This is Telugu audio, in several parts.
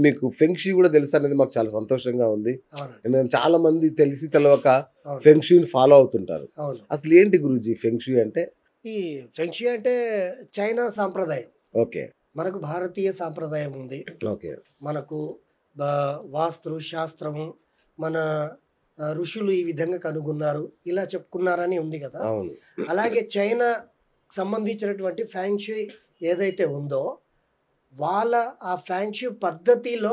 మీకు ఫెంక్షీ కూడా తెలుసు అనేది మాకు చాలా సంతోషంగా ఉంది. అవునండి. ఎందుకంటే చాలా మంది తెలిసి తెలవక అవును. ఫెంక్షీని ఫాలో అవుతుంటారు. అవును. అసలు ఏంటి గురూజీ ఫెంక్షీ అంటే? ఈ ఫెంక్షీ అంటే చైనా సాంప్రదాయం. ఓకే. మనకు భారతీయ సాంప్రదాయం ఉంది. ఓకే. మనకు వాస్తు శాస్త్రము మన ఋషులు ఈ విధంగా కనుగొన్నారు, ఇలా చెప్పుకున్నారని ఉంది కదా. అవును. అలాగే చైనా సంబంధించినటువంటి ఫ్యాంక్షూ ఏదైతే ఉందో వాళ్ళ ఆ ఫ్యాంక్షూ పద్ధతిలో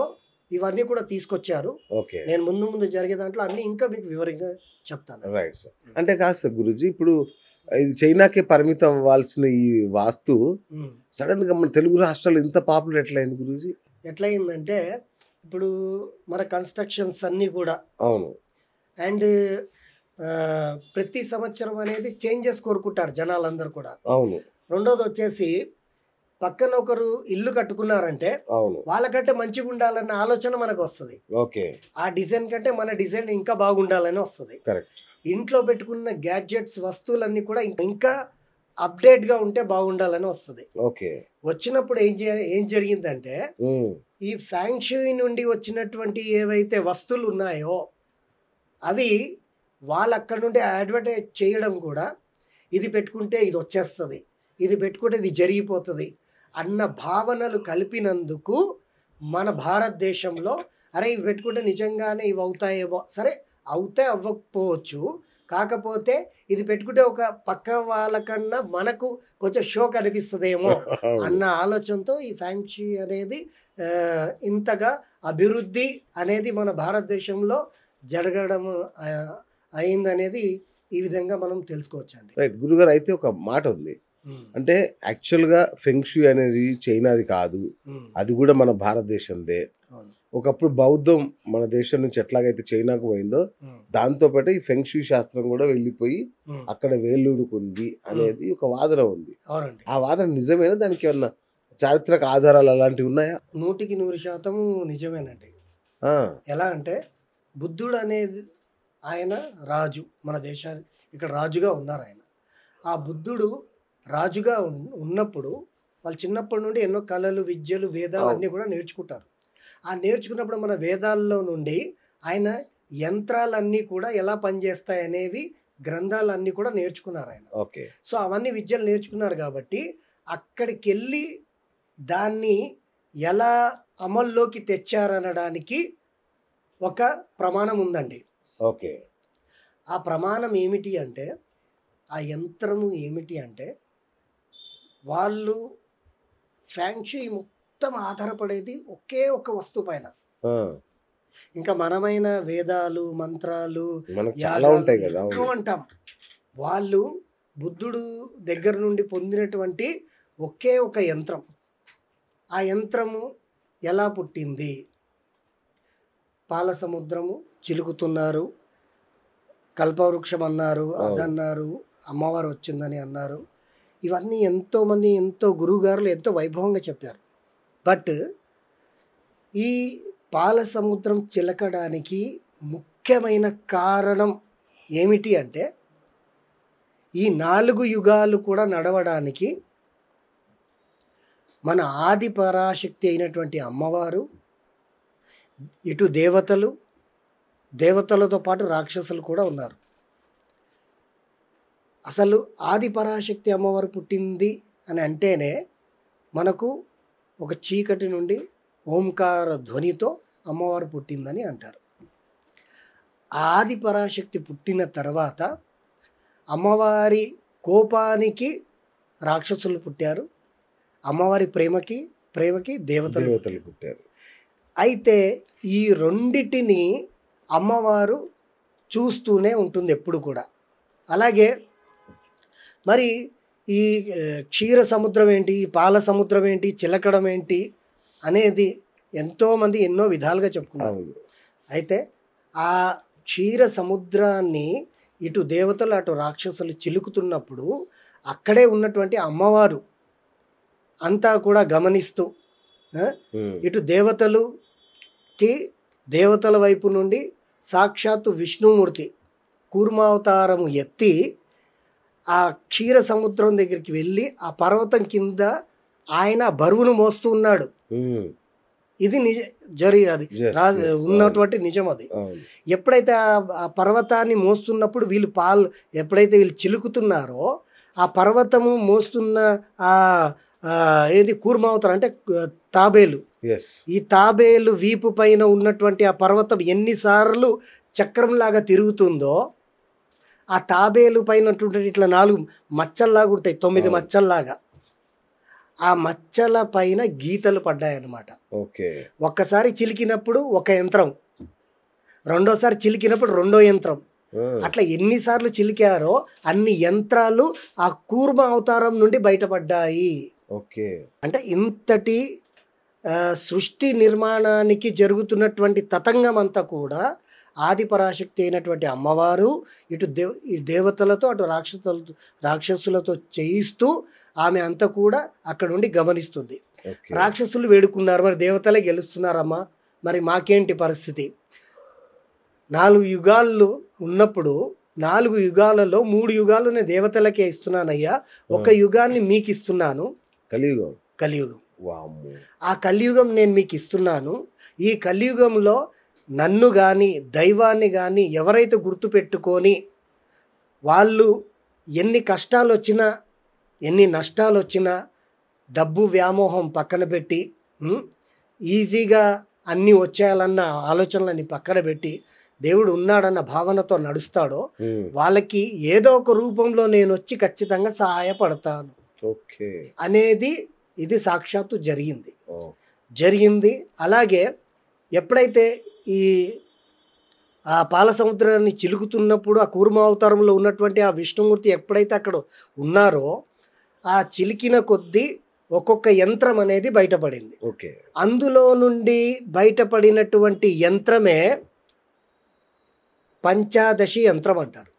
ఇవన్నీ కూడా తీసుకొచ్చారు. ఓకే. నేను ముందు జరిగే దాంట్లో అన్ని ఇంకా మీకు వివరంగా చెప్తాను. Right sir. అంటే కాదు సార్ గురూజీ, ఇప్పుడు ఇది చైనాకే పరిమితం అవ్వాల్సిన ఈ వాస్తు సడన్ గా మన తెలుగు రాష్ట్రాల్లో ఇంత పాపులర్ ఎట్లయింది గురూజీ? ఎట్లయిందంటే ఇప్పుడు మన కన్స్ట్రక్షన్స్ అన్నీ కూడా అవును. అండ్ ప్రతి సంవత్సరం అనేది చేంజెస్ కోరుకుంటారు జనాలందరూ కూడా. అవును. రెండోది వచ్చేసి పక్కన ఒకరు ఇల్లు కట్టుకున్నారంటే అవును. వాళ్ళకంటే మంచిగా ఉండాలన్న ఆలోచన మనకు వస్తుంది. ఓకే. ఆ డిజైన్ కంటే మన డిజైన్ ఇంకా బాగుండాలని వస్తుంది. కరెక్ట్. ఇంట్లో పెట్టుకున్న గ్యాడ్జెట్స్ వస్తువులన్నీ కూడా ఇంకా అప్డేట్గా ఉంటే బాగుండాలని వస్తుంది. ఓకే. వచ్చినప్పుడు ఏం జరిగిందంటే ఈ ఫ్యాంక్షూ నుండి వచ్చినటువంటి ఏవైతే వస్తువులు ఉన్నాయో అవి వాళ్ళు అక్కడ నుండి అడ్వర్టైజ్ చేయడం కూడా, ఇది పెట్టుకుంటే ఇది వచ్చేస్తుంది, ఇది పెట్టుకుంటే ఇది జరిగిపోతుంది అన్న భావనలు కలిపినందుకు మన భారతదేశంలో అరే ఇవి పెట్టుకుంటే నిజంగానే ఇవి అవుతాయేమో, సరే అవుతే అవ్వకపోవచ్చు, కాకపోతే ఇది పెట్టుకుంటే ఒక పక్క వాళ్ళకన్నా మనకు కొంచెం షో కనిపిస్తుందేమో అన్న ఆలోచనతో ఈ ఫ్యాంక్షీ అనేది ఇంతగా అభివృద్ధి అనేది మన భారతదేశంలో జరగడం అయిందనేది ఈ విధంగా మనం తెలుసుకోవచ్చండి. రైట్ గురుగారు. అయితే ఒక మాట ఉంది, అంటే యాక్చువల్గా ఫెంక్షూ అనేది చైనాది కాదు, అది కూడా మన భారతదేశందే. ఒకప్పుడు బౌద్ధం మన దేశం నుంచి ఎట్లాగైతే చైనాకు పోయిందో దాంతో పాటు ఈ ఫెంక్షూ శాస్త్రం కూడా వెళ్ళిపోయి అక్కడ వేళ్ళూనుకుంది అనేది ఒక వాదన ఉంది. ఆ వాదన నిజమేనా? దానికి ఏమన్నా చారిత్రక ఆధారాలు అలాంటివి ఉన్నాయా? 100% నిజమేనండి. ఎలా అంటే బుద్ధుడు అనేది ఆయన రాజు, మన దేశానికి ఇక్కడ రాజుగా ఉన్నారు ఆయన. ఆ బుద్ధుడు రాజుగా ఉన్నప్పుడు వాళ్ళు చిన్నప్పటి నుండి ఎన్నో కళలు, విద్యలు, వేదాలు అన్నీ కూడా నేర్చుకుంటారు. ఆ నేర్చుకున్నప్పుడు మన వేదాల్లో నుండి ఆయన యంత్రాలన్నీ కూడా ఎలా పనిచేస్తాయి అనేవి గ్రంథాలన్నీ కూడా నేర్చుకున్నారు ఆయన. ఓకే. సో అవన్నీ విద్యలు నేర్చుకున్నారు కాబట్టి అక్కడికి వెళ్ళి దాన్ని ఎలా అమల్లోకి తెచ్చారనడానికి ఒక ప్రమాణం ఉందండి. ఓకే. ఆ ప్రమాణం ఏమిటి అంటే, ఆ యంత్రము ఏమిటి అంటే, వాళ్ళు ఫ్యాంక్షూ మొత్తం ఆధారపడేది ఒకే ఒక వస్తువు పైన. ఇంకా మనమైన వేదాలు, మంత్రాలు, ఎక్కువ అంటాం. వాళ్ళు బుద్ధుడు దగ్గర నుండి పొందినటువంటి ఒకే ఒక యంత్రం. ఆ యంత్రము ఎలా పుట్టింది? పాల సముద్రము చిలుకుతున్నారు, కల్పవృక్షం అన్నారు, అదన్నారు, అమ్మవారు వచ్చిందని అన్నారు. ఇవన్నీ ఎంతోమంది ఎంతో గురువుగారులు ఎంతో వైభవంగా చెప్పారు. బట్ ఈ పాల సముద్రం చిలకడానికి ముఖ్యమైన కారణం ఏమిటి అంటే, ఈ 4 యుగాలు కూడా నడవడానికి మన ఆది పరాశక్తి అయినటువంటి అమ్మవారు, ఇటు దేవతలు, దేవతలతో పాటు రాక్షసులు కూడా ఉన్నారు. అసలు ఆది పరాశక్తి అమ్మవారు పుట్టింది అని అంటేనే మనకు ఒక చీకటి నుండి ఓంకార ధ్వనితో అమ్మవారు పుట్టిందని అంటారు. ఆది పరాశక్తి పుట్టిన తర్వాత అమ్మవారి కోపానికి రాక్షసులు పుట్టారు, అమ్మవారి ప్రేమకి దేవతలు పుట్టారు. అయితే ఈ రెండిటిని అమ్మవారు చూస్తూనే ఉంటుంది ఎప్పుడు కూడా. అలాగే మరి ఈ క్షీర సముద్రం ఏంటి, పాల సముద్రం ఏంటి, చిలకడం ఏంటి అనేది ఎంతోమంది ఎన్నో విధాలుగా చెప్పుకున్నారు. అయితే ఆ క్షీర సముద్రాన్ని ఇటు దేవతలు అటు రాక్షసులు చిలుకుతున్నప్పుడు అక్కడే ఉన్నటువంటి అమ్మవారు అంతా కూడా గమనిస్తూ ఇటు దేవతల వైపు నుండి సాక్షాత్తు విష్ణుమూర్తి కూర్మావతారము ఎత్తి ఆ క్షీర సముద్రం దగ్గరికి వెళ్ళి ఆ పర్వతం కింద ఆయన బరువును మోస్తూ ఉన్నాడు. ఇది అది ఉన్నటువంటి నిజం అది. ఎప్పుడైతే ఆ పర్వతాన్ని మోస్తున్నప్పుడు వీళ్ళు ఎప్పుడైతే వీళ్ళు చిలుకుతున్నారో ఆ పర్వతము మోస్తున్న ఆ ఏది కూర్మావతారం అంటే తాబేలు, ఈ తాబేలు వీపు పైన ఉన్నటువంటి ఆ పర్వతం ఎన్నిసార్లు చక్రంలాగా తిరుగుతుందో ఆ తాబేలు పైన ఇట్లా 4 మచ్చల్లాగా ఉంటాయి, 9 మచ్చల్లాగా. ఆ మచ్చల పైన గీతలు పడ్డాయన్నమాట. ఒక్కసారి చిలికినప్పుడు ఒక యంత్రం, రెండోసారి చిలికినప్పుడు రెండో యంత్రం, అట్లా ఎన్నిసార్లు చిలికారో అన్ని యంత్రాలు ఆ కూర్మ అవతారం నుండి బయటపడ్డాయి. అంటే ఇంతటి సృష్టి నిర్మాణానికి జరుగుతున్నటువంటి తతంగం అంతా కూడా ఆదిపరాశక్తి అయినటువంటి అమ్మవారు ఇటు దేవతలతో అటు రాక్షసులతో చేయిస్తూ ఆమె అంతా కూడా అక్కడ నుండి గమనిస్తుంది. రాక్షసులు వేడుకున్నారు, మరి దేవతలే గెలుస్తున్నారమ్మా, మరి మాకేంటి పరిస్థితి? 4 యుగాలు ఉన్నప్పుడు 4 యుగాలలో 3 యుగాలు నేను దేవతలకే ఇస్తున్నానయ్యా, ఒక యుగాన్ని మీకు ఇస్తున్నాను, కలియుగం. ఆ కలియుగం నేను మీకు ఇస్తున్నాను. ఈ కలియుగంలో నన్ను కానీ దైవాన్ని కానీ ఎవరైతే గుర్తుపెట్టుకొని వాళ్ళు ఎన్ని కష్టాలు వచ్చినా ఎన్ని నష్టాలు వచ్చినా డబ్బు వ్యామోహం పక్కన పెట్టి ఈజీగా అన్నీ వచ్చేయాలన్న ఆలోచనలని పక్కన పెట్టి దేవుడు ఉన్నాడన్న భావనతో నడుస్తాడో వాళ్ళకి ఏదో ఒక రూపంలో నేను వచ్చి ఖచ్చితంగా సహాయపడతాను అనేది ఇది సాక్షాత్తు జరిగింది. అలాగే ఎప్పుడైతే ఈ ఆ పాల సముద్రాన్ని చిలుకుతున్నప్పుడు ఆ కూర్మ అవతారంలో ఉన్నటువంటి ఆ విష్ణుమూర్తి ఎప్పుడైతే అక్కడ ఉన్నారో ఆ చిలికిన కొద్దీ ఒక్కొక్క యంత్రం అనేది బయటపడింది. అందులో నుండి బయటపడినటువంటి యంత్రమే పంచాదశి యంత్రం అంటారు.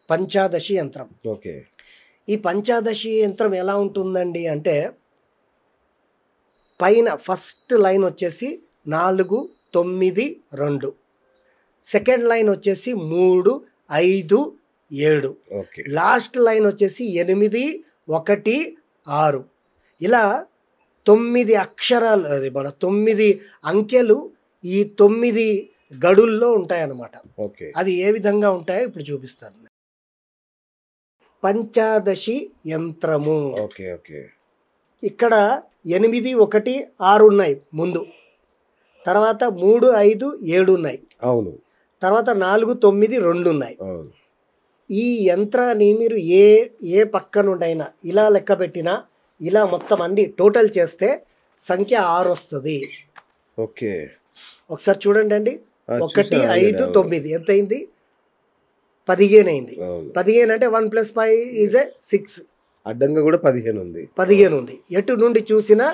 పంచాదశి యంత్రం. ఈ పంచాదశి యంత్రం ఎలా ఉంటుందండి అంటే పైన ఫస్ట్ లైన్ వచ్చేసి 4, 9, 2, సెకండ్ లైన్ వచ్చేసి 3, 5, 7, లాస్ట్ లైన్ వచ్చేసి 8, 1, 6. ఇలా 9 అక్షరాలు, అది మన 9 అంకెలు ఈ 9 గడుల్లో ఉంటాయన్నమాట. అవి ఏ విధంగా ఉంటాయో ఇప్పుడు చూపిస్తాను. పంచాదశి యంత్రము. ఇక్కడ 8, 1, 6 ఉన్నాయి ముందు, తర్వాత 3, 5, 7 ఉన్నాయి, తర్వాత 4, 9, 2 ఉన్నాయి. ఈ యంత్రాన్ని మీరు ఏ పక్క నుండైనా ఇలా లెక్క పెట్టినా ఇలా మొత్తం అన్ని టోటల్ చేస్తే సంఖ్య 6 వస్తుంది. ఒకసారి చూడండి అండి. 1, 5, 9 ఎంత అయింది? 15 అయింది. 15 అంటే 1 + 5 = 6. అడ్డంగా కూడా 15 ఉంది. 15 ఉంది. ఎటు నుండి చూసినా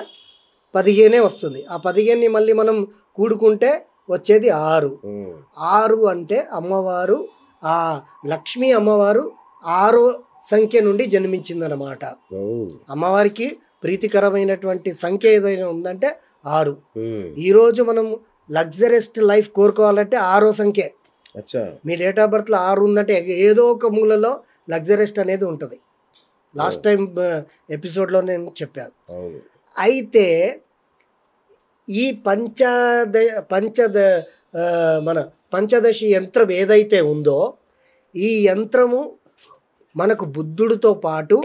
15 వస్తుంది. ఆ 15ని మళ్ళీ మనం కూడుకుంటే వచ్చేది 6. 6 అంటే అమ్మవారు, ఆ లక్ష్మీ అమ్మవారు 6వ సంఖ్య నుండి జన్మించిందన్నమాట. అమ్మవారికి ప్రీతికరమైనటువంటి సంఖ్య ఏదైనా ఉందంటే 6. ఈరోజు మనం లగ్జరియస్ లైఫ్ కోరుకోవాలంటే 6వ సంఖ్య. మీ డేట్ ఆఫ్ బర్త్లో 6 ఉందంటే ఏదో ఒక మూలలో లగ్జరియస్ అనేది ఉంటుంది. లాస్ట్ టైం ఎపిసోడ్లో నేను చెప్పాను. అయితే ఈ మన పంచదశి యంత్రం ఏదైతే ఉందో ఈ యంత్రము మనకు బుద్ధుడితో పాటు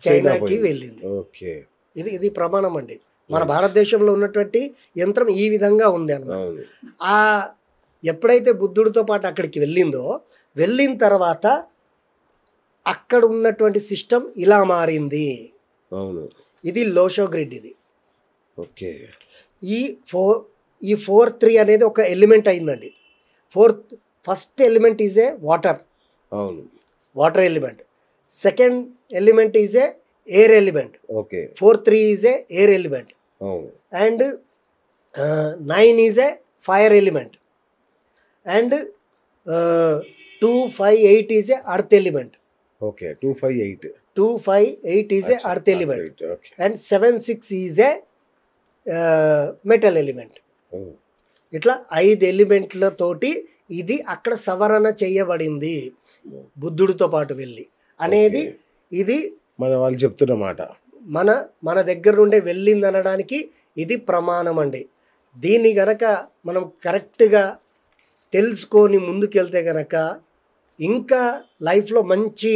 చైనాకి వెళ్ళింది. ఇది ప్రమాణం అండి. మన భారతదేశంలో ఉన్నటువంటి యంత్రం ఈ విధంగా ఉంది అన్నమాట. ఆ ఎప్పుడైతే బుద్ధుడితో పాటు అక్కడికి వెళ్ళిందో, వెళ్ళిన తర్వాత అక్కడ ఉన్నటువంటి సిస్టమ్ ఇలా మారింది. ఇది లోషో గ్రిడ్. ఇది ఈ 4-3 అనేది ఒక ఎలిమెంట్ అయిందండి. First element is a water element. Second element is a air element. 4-3 is a air element. And 9 is a fire element. And 2, 5, 8 is a earth element. 2, 5, 8 is a earth element. And 7, 6 is a metal element. ఇట్లా 5 ఎలిమెంట్లతోటి ఇది అక్కడ సవరణ చేయబడింది బుద్ధుడితో పాటు వెళ్ళి అనేది. ఇది మన వాళ్ళు చెప్తున్నమాట. మన దగ్గర నుండే వెళ్ళింది అనడానికి ఇది ప్రమాణం అండి. దీన్ని గనక మనం కరెక్ట్గా తెలుసుకొని ముందుకెళ్తే గనక ఇంకా లైఫ్లో మంచి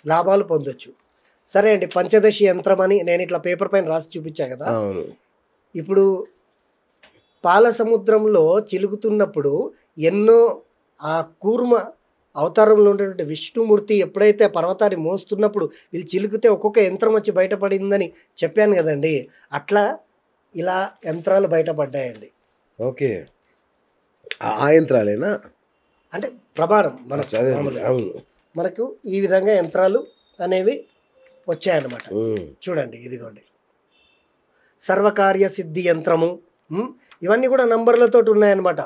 లాభాలు పొందొచ్చు. సరే అండి, పంచదశి యంత్రం అని నేను ఇట్లా పేపర్ పైన రాసి చూపించా కదా. ఇప్పుడు పాల సముద్రంలో చిలుకుతున్నప్పుడు ఎన్నో ఆ కూర్మ అవతారంలో ఉన్నటువంటి విష్ణుమూర్తి ఎప్పుడైతే పర్వతాన్ని మోస్తున్నప్పుడు వీళ్ళు చిలుకుతే ఒక్కొక్క యంత్రం వచ్చి బయటపడిందని చెప్పాను కదండి. అట్లా ఇలా యంత్రాలు బయటపడ్డాయండి. ఓకే, ఆ యంత్రాలేనా? అంటే ప్రమాణం మనకు ఈ విధంగా యంత్రాలు అనేవి వచ్చాయన్నమాట. చూడండి, ఇదిగోండి సర్వకార్య సిద్ధి యంత్రము, ఇవన్నీ కూడా నంబర్లతో ఉన్నాయన్నమాట.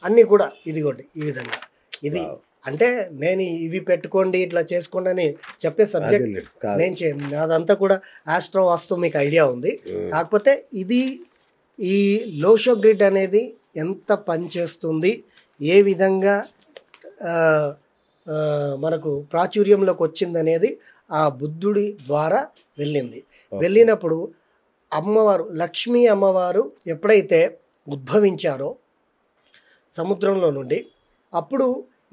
అన్నీ కూడా ఇదిగోండి ఈ విధంగా. ఇది అంటే నేను ఇవి పెట్టుకోండి ఇట్లా చేసుకోండి అని చెప్పే సబ్జెక్ట్ నేను చేయను. అదంతా కూడా ఆస్ట్రో వాస్తు మీకు ఐడియా ఉంది. కాకపోతే ఇది ఈ లోషో గ్రిడ్ అనేది ఎంత పనిచేస్తుంది, ఏ విధంగా మనకు ప్రాచుర్యంలోకి వచ్చిందనేది ఆ బుద్ధుడి ద్వారా వెళ్ళింది. వెళ్ళినప్పుడు అమ్మవారు లక్ష్మీ అమ్మవారు ఎప్పుడైతే ఉద్భవించారో సముద్రంలో నుండి, అప్పుడు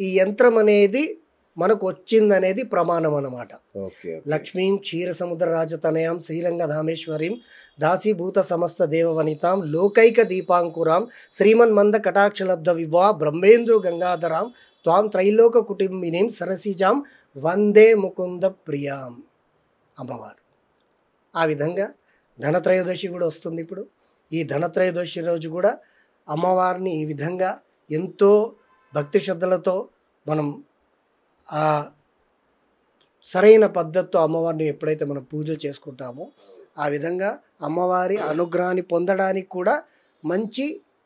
ఈ యంత్రం అనేది మనకు వచ్చిందనేది ప్రమాణం అన్నమాట. లక్ష్మీం క్షీర సముద్ర రాజతనయాం శ్రీరంగధామేశ్వరీం దాసీభూత సమస్త దేవవనితాం లోకైక దీపాంకురాం శ్రీమన్మంద కటాక్షలబ్ధ విభా బ్రహ్మేంద్రు గంగాధరాం త్వాం త్రైలోక కుటుంబినీం సరసిజాం వందే ముకుంద ప్రియాం అమ్మవారు. ఆ విధంగా ధనత్రయోదశి కూడా వస్తుంది. ఇప్పుడు ఈ ధనత్రయోదశి రోజు కూడా అమ్మవారిని ఈ విధంగా ఎంతో భక్తి శ్రద్ధలతో మనం ఆ సరైన పద్ధతితో అమ్మవారిని ఎప్పుడైతే మనం పూజ చేసుకుంటామో ఆ విధంగా అమ్మవారి అనుగ్రహాన్ని పొందడానికి కూడా మంచి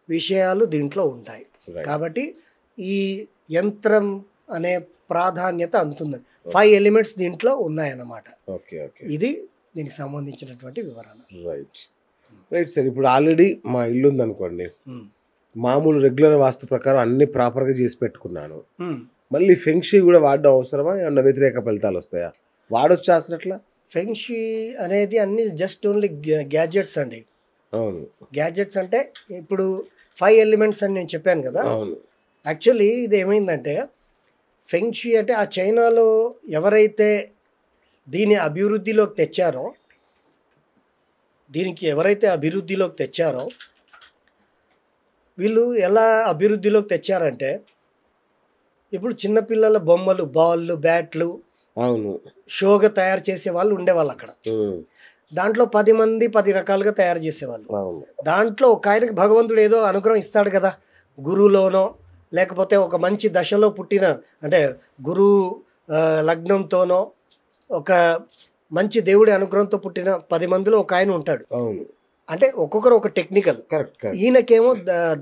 విషయాలు దీంట్లో ఉంటాయి. కాబట్టి ఈ యంత్రం అనే ప్రాధాన్యత అంతుంది. 5 ఎలిమెంట్స్ దీంట్లో ఉన్నాయన్నమాట. ఇది దీనికి సంబంధించినటువంటి వివరణ. Right sir. ఇప్పుడు ఆల్రెడీ మా ఇల్లు ఉందనుకోండి, మామూలు రెగ్యులర్ వాస్తు ప్రకారం అన్ని ప్రాపర్గా చేసి పెట్టుకున్నాను. మళ్ళీ ఫెంక్షీ కూడా వాడడం అవసరమా? ఏమన్నా వ్యతిరేక ఫలితాలు వస్తాయా? వాడొచ్చా అసలు అట్లా? ఫెంక్షీ అనేది అన్ని జస్ట్ ఓన్లీ గ్యాడ్జెట్స్ అండి. అవును, గ్యాడ్జెట్స్ అంటే ఇప్పుడు 5 ఎలిమెంట్స్ అని నేను చెప్పాను కదా. అవును. యాక్చువల్లీ ఇది ఏమైందంటే ఫెంక్షీ అంటే ఆ చైనాలో ఎవరైతే దీని అభివృద్ధిలోకి తెచ్చారో, దీనికి ఎవరైతే అభివృద్ధిలోకి తెచ్చారో వీళ్ళు ఎలా అభివృద్ధిలోకి తెచ్చారంటే, ఇప్పుడు చిన్నపిల్లల బొమ్మలు, బాళ్ళు, బ్యాట్లు, అవును, షోగా తయారు చేసే వాళ్ళు ఉండేవాళ్ళు అక్కడ. దాంట్లో 10 మంది 10 రకాలుగా తయారు చేసేవాళ్ళు. దాంట్లో ఒక ఆయనకి భగవంతుడు ఏదో అనుగ్రహం ఇస్తాడు కదా, గురువులోనో లేకపోతే ఒక మంచి దశలో పుట్టిన అంటే గురు లగ్నంతోనో ఒక మంచి దేవుడి అనుగ్రహంతో పుట్టిన 10 మందిలో ఒక ఆయన ఉంటాడు. అంటే ఒక్కొక్కరు ఒక టెక్నికల్. ఈయనకేమో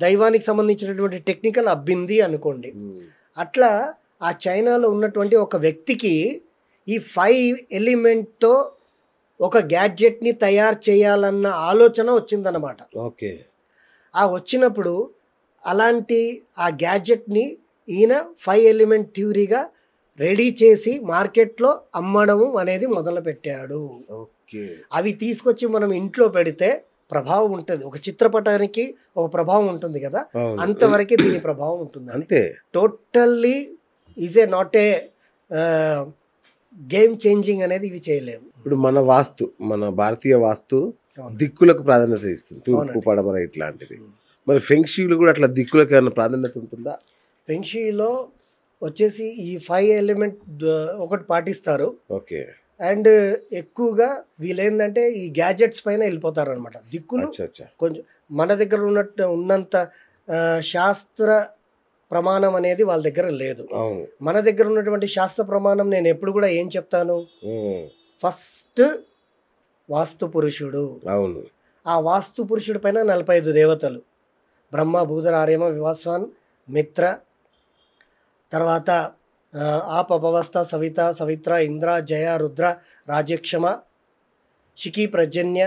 దైవానికి సంబంధించినటువంటి టెక్నికల్ అబ్బింది అనుకోండి. అట్లా ఆ చైనాలో ఉన్నటువంటి ఒక వ్యక్తికి ఈ 5 ఎలిమెంట్తో ఒక గ్యాడ్జెట్ని తయారు చేయాలన్న ఆలోచన వచ్చిందన్నమాట. ఓకే. ఆ వచ్చినప్పుడు అలాంటి ఆ గ్యాడ్జెట్ని ఈయన 5 ఎలిమెంట్ థ్యూరీగా రెడీ చేసి మార్కెట్లో అమ్మడం అనేది మొదలుపెట్టాడు. అవి తీసుకొచ్చి మనం ఇంట్లో పెడితే ప్రభావం ఉంటుంది. ఒక చిత్రపటానికి ఒక ప్రభావం ఉంటుంది కదా, అంతవరకే దీని ప్రభావం ఉంటుంది. అంతే. Totally is a not a game changing అనేది ఇవి చేయలేవు. ఇప్పుడు మన వాస్తు, మన భారతీయ వాస్తు దిక్కులకు ప్రాధాన్యత ఇస్తుంది, తూర్పు పడమర ఇట్లాంటివి. మరి ఫెంక్షీలు కూడా అట్లా దిక్కులకు ఏమైనా ప్రాధాన్యత ఉంటుందా? ఫెంక్షీలో వచ్చేసి ఈ 5 ఎలిమెంట్ ఒకటి పాటిస్తారు. ఓకే. అండ్ ఎక్కువగా వీళ్ళేందంటే ఈ గ్యాడ్జెట్స్ పైన వెళ్ళిపోతారు అనమాట. దిక్కులు కొంచెం మన దగ్గర ఉన్నంత శాస్త్ర ప్రమాణం అనేది వాళ్ళ దగ్గర లేదు. మన దగ్గర ఉన్నటువంటి శాస్త్ర ప్రమాణం నేను ఎప్పుడు కూడా ఏం చెప్తాను, ఫస్ట్ వాస్తు పురుషుడు. అవును. ఆ వాస్తు పురుషుడి పైన 45 దేవతలు, బ్రహ్మ, భూధర, ఆర్యమ, వివాస్వాన్, మిత్ర, తర్వాత ఆప్, అపవస్థ, సవిత, సవిత్ర, ఇంద్ర, జయ, రుద్ర, రాజ్యక్షమ, శిఖి, ప్రజన్య,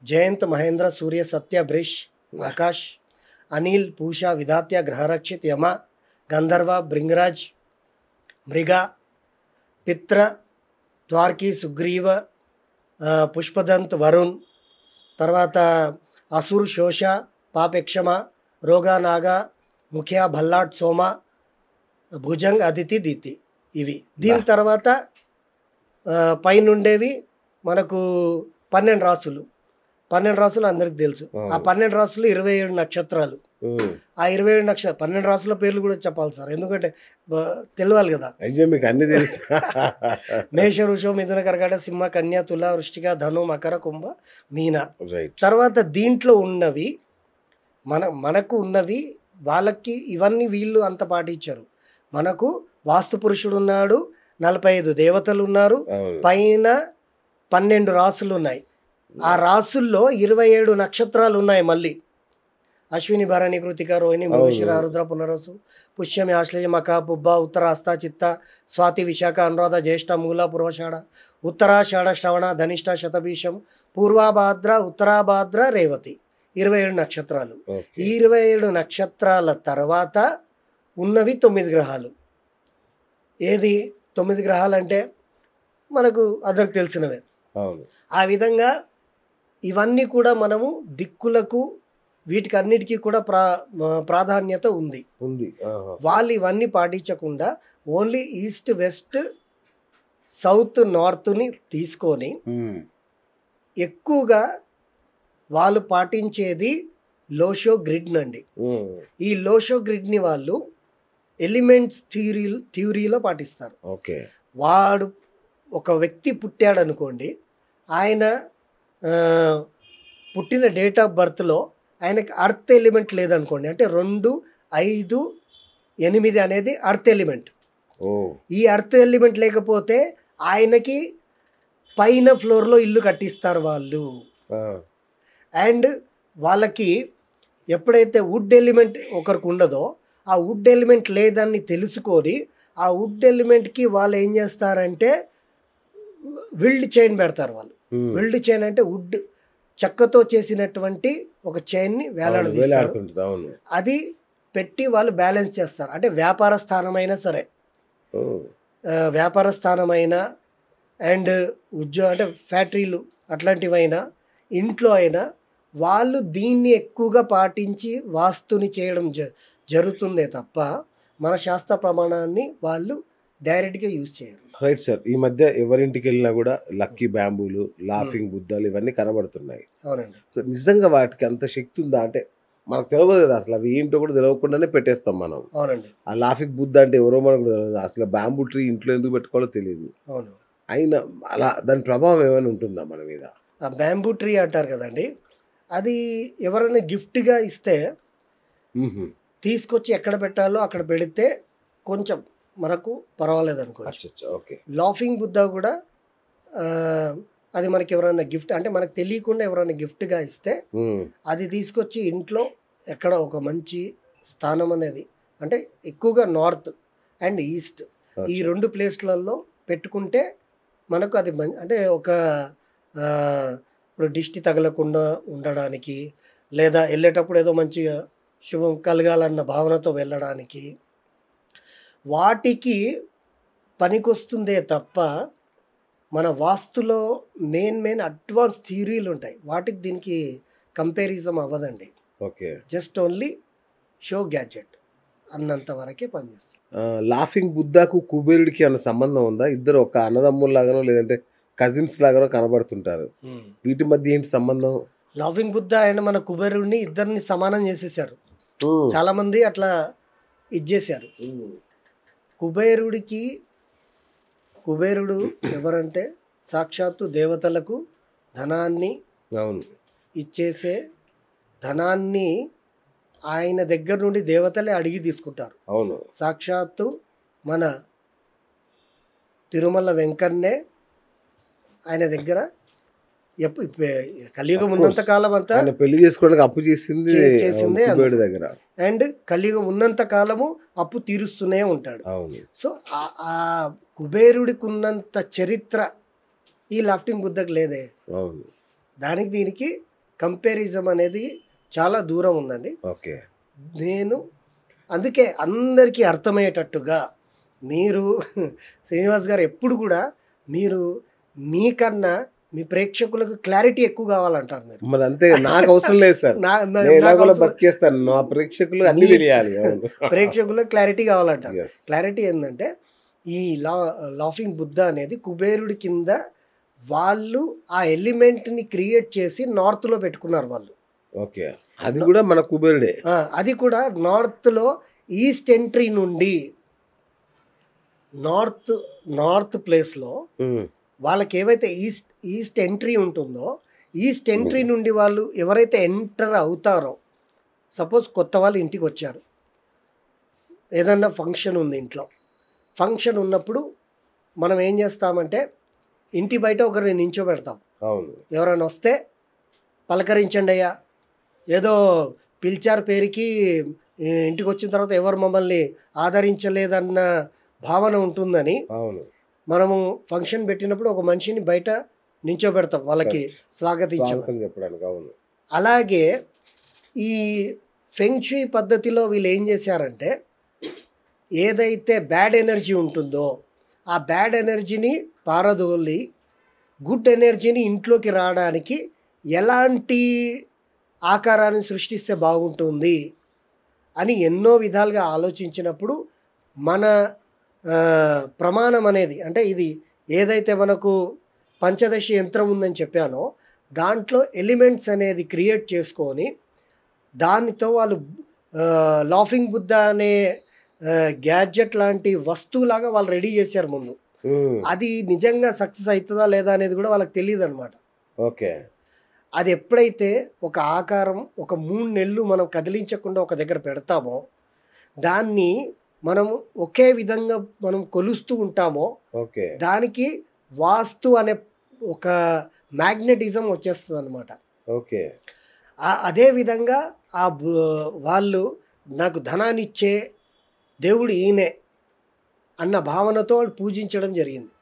జయంత్, మహేంద్ర, సూర్య, సత్య, బ్రిష్, ఆకాష్, అనిల్, పూష, విధాత్య, గ్రహరక్షిత్, యమ, గంధర్వ, భృంగరాజ్, మృగ, పిత్ర, ద్వారకి సుగ్రీవ, పుష్పదంత్ వరుణ్, తర్వాత అసుర్ శోష, పాపెక్షమ, రోగా నాగ, ముఖ్య భల్లాట్ సోమ, భుజంగ్ అదితి దితి. ఇవి దీని తర్వాత పైనుండేవి మనకు 12 రాసులు. 12 రాసులు అందరికి తెలుసు. ఆ 12 రాసులు 27 నక్షత్రాలు. ఆ 27 12 రాసుల పేర్లు కూడా చెప్పాలి సార్, ఎందుకంటే తెలియాలి కదా. మీకు అన్ని తెలుసు. మేష, వృషభ, మిథున, కర్కాటక, సింహ, కన్య, తుల, వృశ్చిక, ధను, మకర, కుంభ, మీన. రైట్. తర్వాత దీంట్లో ఉన్నవి మనకు ఉన్నవి వాళ్ళకి ఇవన్నీ వీళ్ళు అంత పాటించారు. మనకు వాస్తు పురుషుడు ఉన్నాడు, 45 దేవతలు ఉన్నారు, పైన 12 రాసులు ఉన్నాయి. ఆ రాసుల్లో 27 నక్షత్రాలు ఉన్నాయి. మళ్ళీ అశ్విని, భరణి, కృతిక, రోహిణి, మృగశిర, రుద్ర, పునరసు, పుష్యమి, ఆశ్లేష, మఖ, పుబ్బ, ఉత్తర, హస్త, చిత్త, స్వాతి, విశాఖ, అనురాధ, జ్యేష్ఠ, మూల, పూర్వషాఢ, ఉత్తరాషాఢ, శ్రవణ, ధనిష్ట, శతభీషం, పూర్వాభాద్ర, ఉత్తరాభాద్ర, రేవతి. 27 నక్షత్రాలు. ఈ 27 నక్షత్రాల తర్వాత ఉన్నవి 9 గ్రహాలు. ఏది 9 గ్రహాలు అంటే మనకు అందరికి తెలిసినవే. ఆ విధంగా ఇవన్నీ కూడా మనము దిక్కులకు వీటికి అన్నిటికీ కూడా ప్రాధాన్యత ఉంది. వాళ్ళు ఇవన్నీ పాటించకుండా ఓన్లీ ఈస్ట్, వెస్ట్, సౌత్, నార్త్ని తీసుకొని ఎక్కువగా వాళ్ళు పాటించేది లోషో గ్రిడ్ నండి. ఈ లోషో గ్రిడ్ని వాళ్ళు ఎలిమెంట్స్ థియరీలో పాటిస్తారు. వాడు ఒక వ్యక్తి పుట్టాడు అనుకోండి, ఆయన పుట్టిన డేట్ ఆఫ్ బర్త్లో ఆయనకి అర్త్ ఎలిమెంట్ లేదనుకోండి, అంటే 2, 5, 8 అనేది అర్త్ ఎలిమెంట్. ఈ అర్త్ ఎలిమెంట్ లేకపోతే ఆయనకి పైన ఫ్లోర్లో ఇల్లు కట్టిస్తారు వాళ్ళు. అండ్ వాళ్ళకి ఎప్పుడైతే వుడ్ ఎలిమెంట్ ఒకరికి ఉండదో, ఆ వుడ్ ఎలిమెంట్ లేదని తెలుసుకొని ఆ వుడ్ ఎలిమెంట్కి వాళ్ళు ఏం చేస్తారంటే విల్డ్ చైన్ పెడతారు. వాళ్ళు విల్డ్ చైన్ అంటే వుడ్ చెక్కతో చేసినటువంటి ఒక చైన్ని వేలాడదీస్తారు. అది పెట్టి వాళ్ళు బ్యాలెన్స్ చేస్తారు. అంటే వ్యాపార స్థానమైనా సరే, వ్యాపార స్థానమైనా అండ్ అంటే ఫ్యాక్టరీలు అట్లాంటివైనా, ఇంట్లో అయినా వాళ్ళు దీన్ని ఎక్కువగా పాటించి వాస్తుని చేయడం జరుగుతుందే తప్ప మన శాస్త్ర ప్రమాణాన్ని వాళ్ళు డైరెక్ట్గా యూజ్ చేయరు. Right sir. ఈ మధ్య ఎవరింటికి వెళ్ళినా కూడా లక్కీ బ్యాంబూలు, లాఫింగ్ బుద్ధాలు ఇవన్నీ కనబడుతున్నాయి. అవునండి. సో నిజంగా వాటికి అంత శక్తి ఉందా అంటే మనకు తెలియదు కదా, అసలు అవి ఏంటో కూడా తెలియకుండానే పెట్టేస్తాం మనం. అవునండి. ఆ లాఫింగ్ బుద్ధ అంటే ఎవరో మనకు తెలియదు, అసలు బ్యాంబూ ట్రీ ఇంట్లో ఎందుకు పెట్టుకోవాలో తెలియదు. అవును. అయినా అలా దాని ప్రభావం ఏమైనా ఉంటుందా మన మీద? ఆ బ్యాంబూ ట్రీ అంటారు కదండి, అది ఎవరైనా గిఫ్ట్గా ఇస్తే తీసుకొచ్చి ఎక్కడ పెట్టాలో అక్కడ పెడితే కొంచెం మనకు పర్వాలేదు అనుకోవచ్చు. లాఫింగ్ బుద్ధ కూడా అది మనకి ఎవరైనా గిఫ్ట్ అంటే మనకు తెలియకుండా ఎవరైనా గిఫ్ట్గా ఇస్తే అది తీసుకొచ్చి ఇంట్లో ఎక్కడ ఒక మంచి స్థానం అనేది, అంటే ఎక్కువగా నార్త్ అండ్ ఈస్ట్ ఈ 2 ప్లేస్లలో పెట్టుకుంటే మనకు అది అంటే ఒక ఇప్పుడు దిష్టి తగలకుండా ఉండడానికి, లేదా వెళ్ళేటప్పుడు ఏదో మంచిగా శుభం కలగాలన్న భావనతో వెళ్ళడానికి వాటికి పనికొస్తుందే తప్ప మన వాస్తులో మెయిన్ అడ్వాన్స్ థియరీలు ఉంటాయి, వాటికి దీనికి కంపారిజన్ అవ్వదండి. జస్ట్ ఓన్లీ షో గ్యాడ్జెట్ అన్నంత వరకే పనిచేస్తుంది. లాఫింగ్ బుద్ధకు కుబేరుడికి అన్న సంబంధం ఉందా? ఇద్దరు ఒక అన్నదమ్ముల్లాగానో లేదంటే కజిన్స్ లాగానో కనబడుతుంటారు. వీటి మధ్య ఏంటి సంబంధం? లాఫింగ్ బుద్ధ ఆయన మన కుబేరుడిని ఇద్దరిని సమానం చేసేసారు. చాలా మంది అట్లా ఇచ్చేసారు. కుబేరుడు ఎవరంటే సాక్షాత్తు దేవతలకు ధనాన్ని ఇచ్చేసే, ధనాన్ని ఆయన దగ్గర నుండి దేవతలే అడిగి తీసుకుంటారు. సాక్షాత్తు మన తిరుమల వెంకన్నే ఆయన దగ్గర కలియుగం ఉన్నంత కాలం అంతా పెళ్లి చేసుకోవడానికి అప్పు చేసిందే దగ్గర, అండ్ కలియుగం ఉన్నంత కాలము అప్పు తీరుస్తూనే ఉంటాడు. సో ఆ కుబేరుడికి ఉన్నంత చరిత్ర ఈ లాఫింగ్ బుద్ధకు లేదే. దానికి దీనికి కంపారిజన్ అనేది చాలా దూరం ఉందండి. నేను అందుకే అందరికీ అర్థమయ్యేటట్టుగా మీరు శ్రీనివాస్ గారు ఎప్పుడు కూడా మీరు మీకన్నా మీ ప్రేక్షకులకు క్లారిటీ ఎక్కువ కావాలంటారు మీరు. మరి అంతే, నాకు అవసరం లేదు సార్, నేను ఇలా కూడా బతికేస్తాను, నా ప్రేక్షకులు అన్ని తెలియాలి. ప్రేక్షకులకు క్లారిటీ కావాలంటారు. Yes. క్లారిటీ ఏంటంటే ఈ లాఫింగ్ బుద్ధ అనేది కుబేరుడి కింద వాళ్ళు ఆ ఎలిమెంట్ని క్రియేట్ చేసి నార్త్లో పెట్టుకున్నారు వాళ్ళు. ఓకే, అది కూడా మన కుబేరుడే. అది కూడా నార్త్లో ఈస్ట్ ఎంట్రీ నుండి నార్త్ ప్లేస్లో వాళ్ళకి ఏవైతే ఈస్ట్ ఎంట్రీ ఉంటుందో, ఈస్ట్ ఎంట్రీ నుండి వాళ్ళు ఎవరైతే ఎంటర్ అవుతారో, సపోజ్ కొత్త వాళ్ళు ఇంటికి వచ్చారు, ఏదన్నా ఫంక్షన్ ఉంది ఇంట్లో, ఫంక్షన్ ఉన్నప్పుడు మనం ఏం చేస్తామంటే ఇంటి బయట ఒకరిని నించోబెడతాం. ఎవరైనా వస్తే పలకరించండి అయ్యా, ఏదో పిలిచారు పేరుకి, ఇంటికి వచ్చిన తర్వాత ఎవరు మమ్మల్ని ఆదరించలేదన్న భావన ఉంటుందని మనము ఫంక్షన్ పెట్టినప్పుడు ఒక మనిషిని బయట నించోబెడతాం వాళ్ళకి స్వాగతించడం. అలాగే ఈ ఫెంగ్షుయ్ పద్ధతిలో వీళ్ళు ఏం చేశారంటే ఏదైతే బ్యాడ్ ఎనర్జీ ఉంటుందో ఆ బ్యాడ్ ఎనర్జీని పారదోలి గుడ్ ఎనర్జీని ఇంట్లోకి రావడానికి ఎలాంటి ఆకారాన్ని సృష్టిస్తే బాగుంటుంది అని ఎన్నో విధాలుగా ఆలోచించినప్పుడు మన ప్రమాణం అనేది, అంటే ఇది ఏదైతే మనకు పంచదశ యంత్రం ఉందని చెప్పానో దాంట్లో ఎలిమెంట్స్ అనేది క్రియేట్ చేసుకొని దానితో వాళ్ళు లాఫింగ్ బుద్ధ అనే గ్యాడ్జెట్ లాంటి వస్తువులాగా వాళ్ళు రెడీ చేశారు ముందు. అది నిజంగా సక్సెస్ అవుతుందా లేదా అనేది కూడా వాళ్ళకి తెలియదు అనమాట. ఓకే, అది ఎప్పుడైతే ఒక ఆకారం ఒక 3 నెలలు మనం కదిలించకుండా ఒక దగ్గర పెడతామో దాన్ని మనం ఒకే విధంగా మనం కొలుస్తూ ఉంటామో దానికి వాస్తు అనే ఒక మ్యాగ్నెటిజం వచ్చేస్తుంది అనమాట. ఓకే, అదే విధంగా వాళ్ళు నాకు ధనాన్ని ఇచ్చే దేవుడు ఈయనే అన్న భావనతో వాళ్ళు పూజించడం జరిగింది.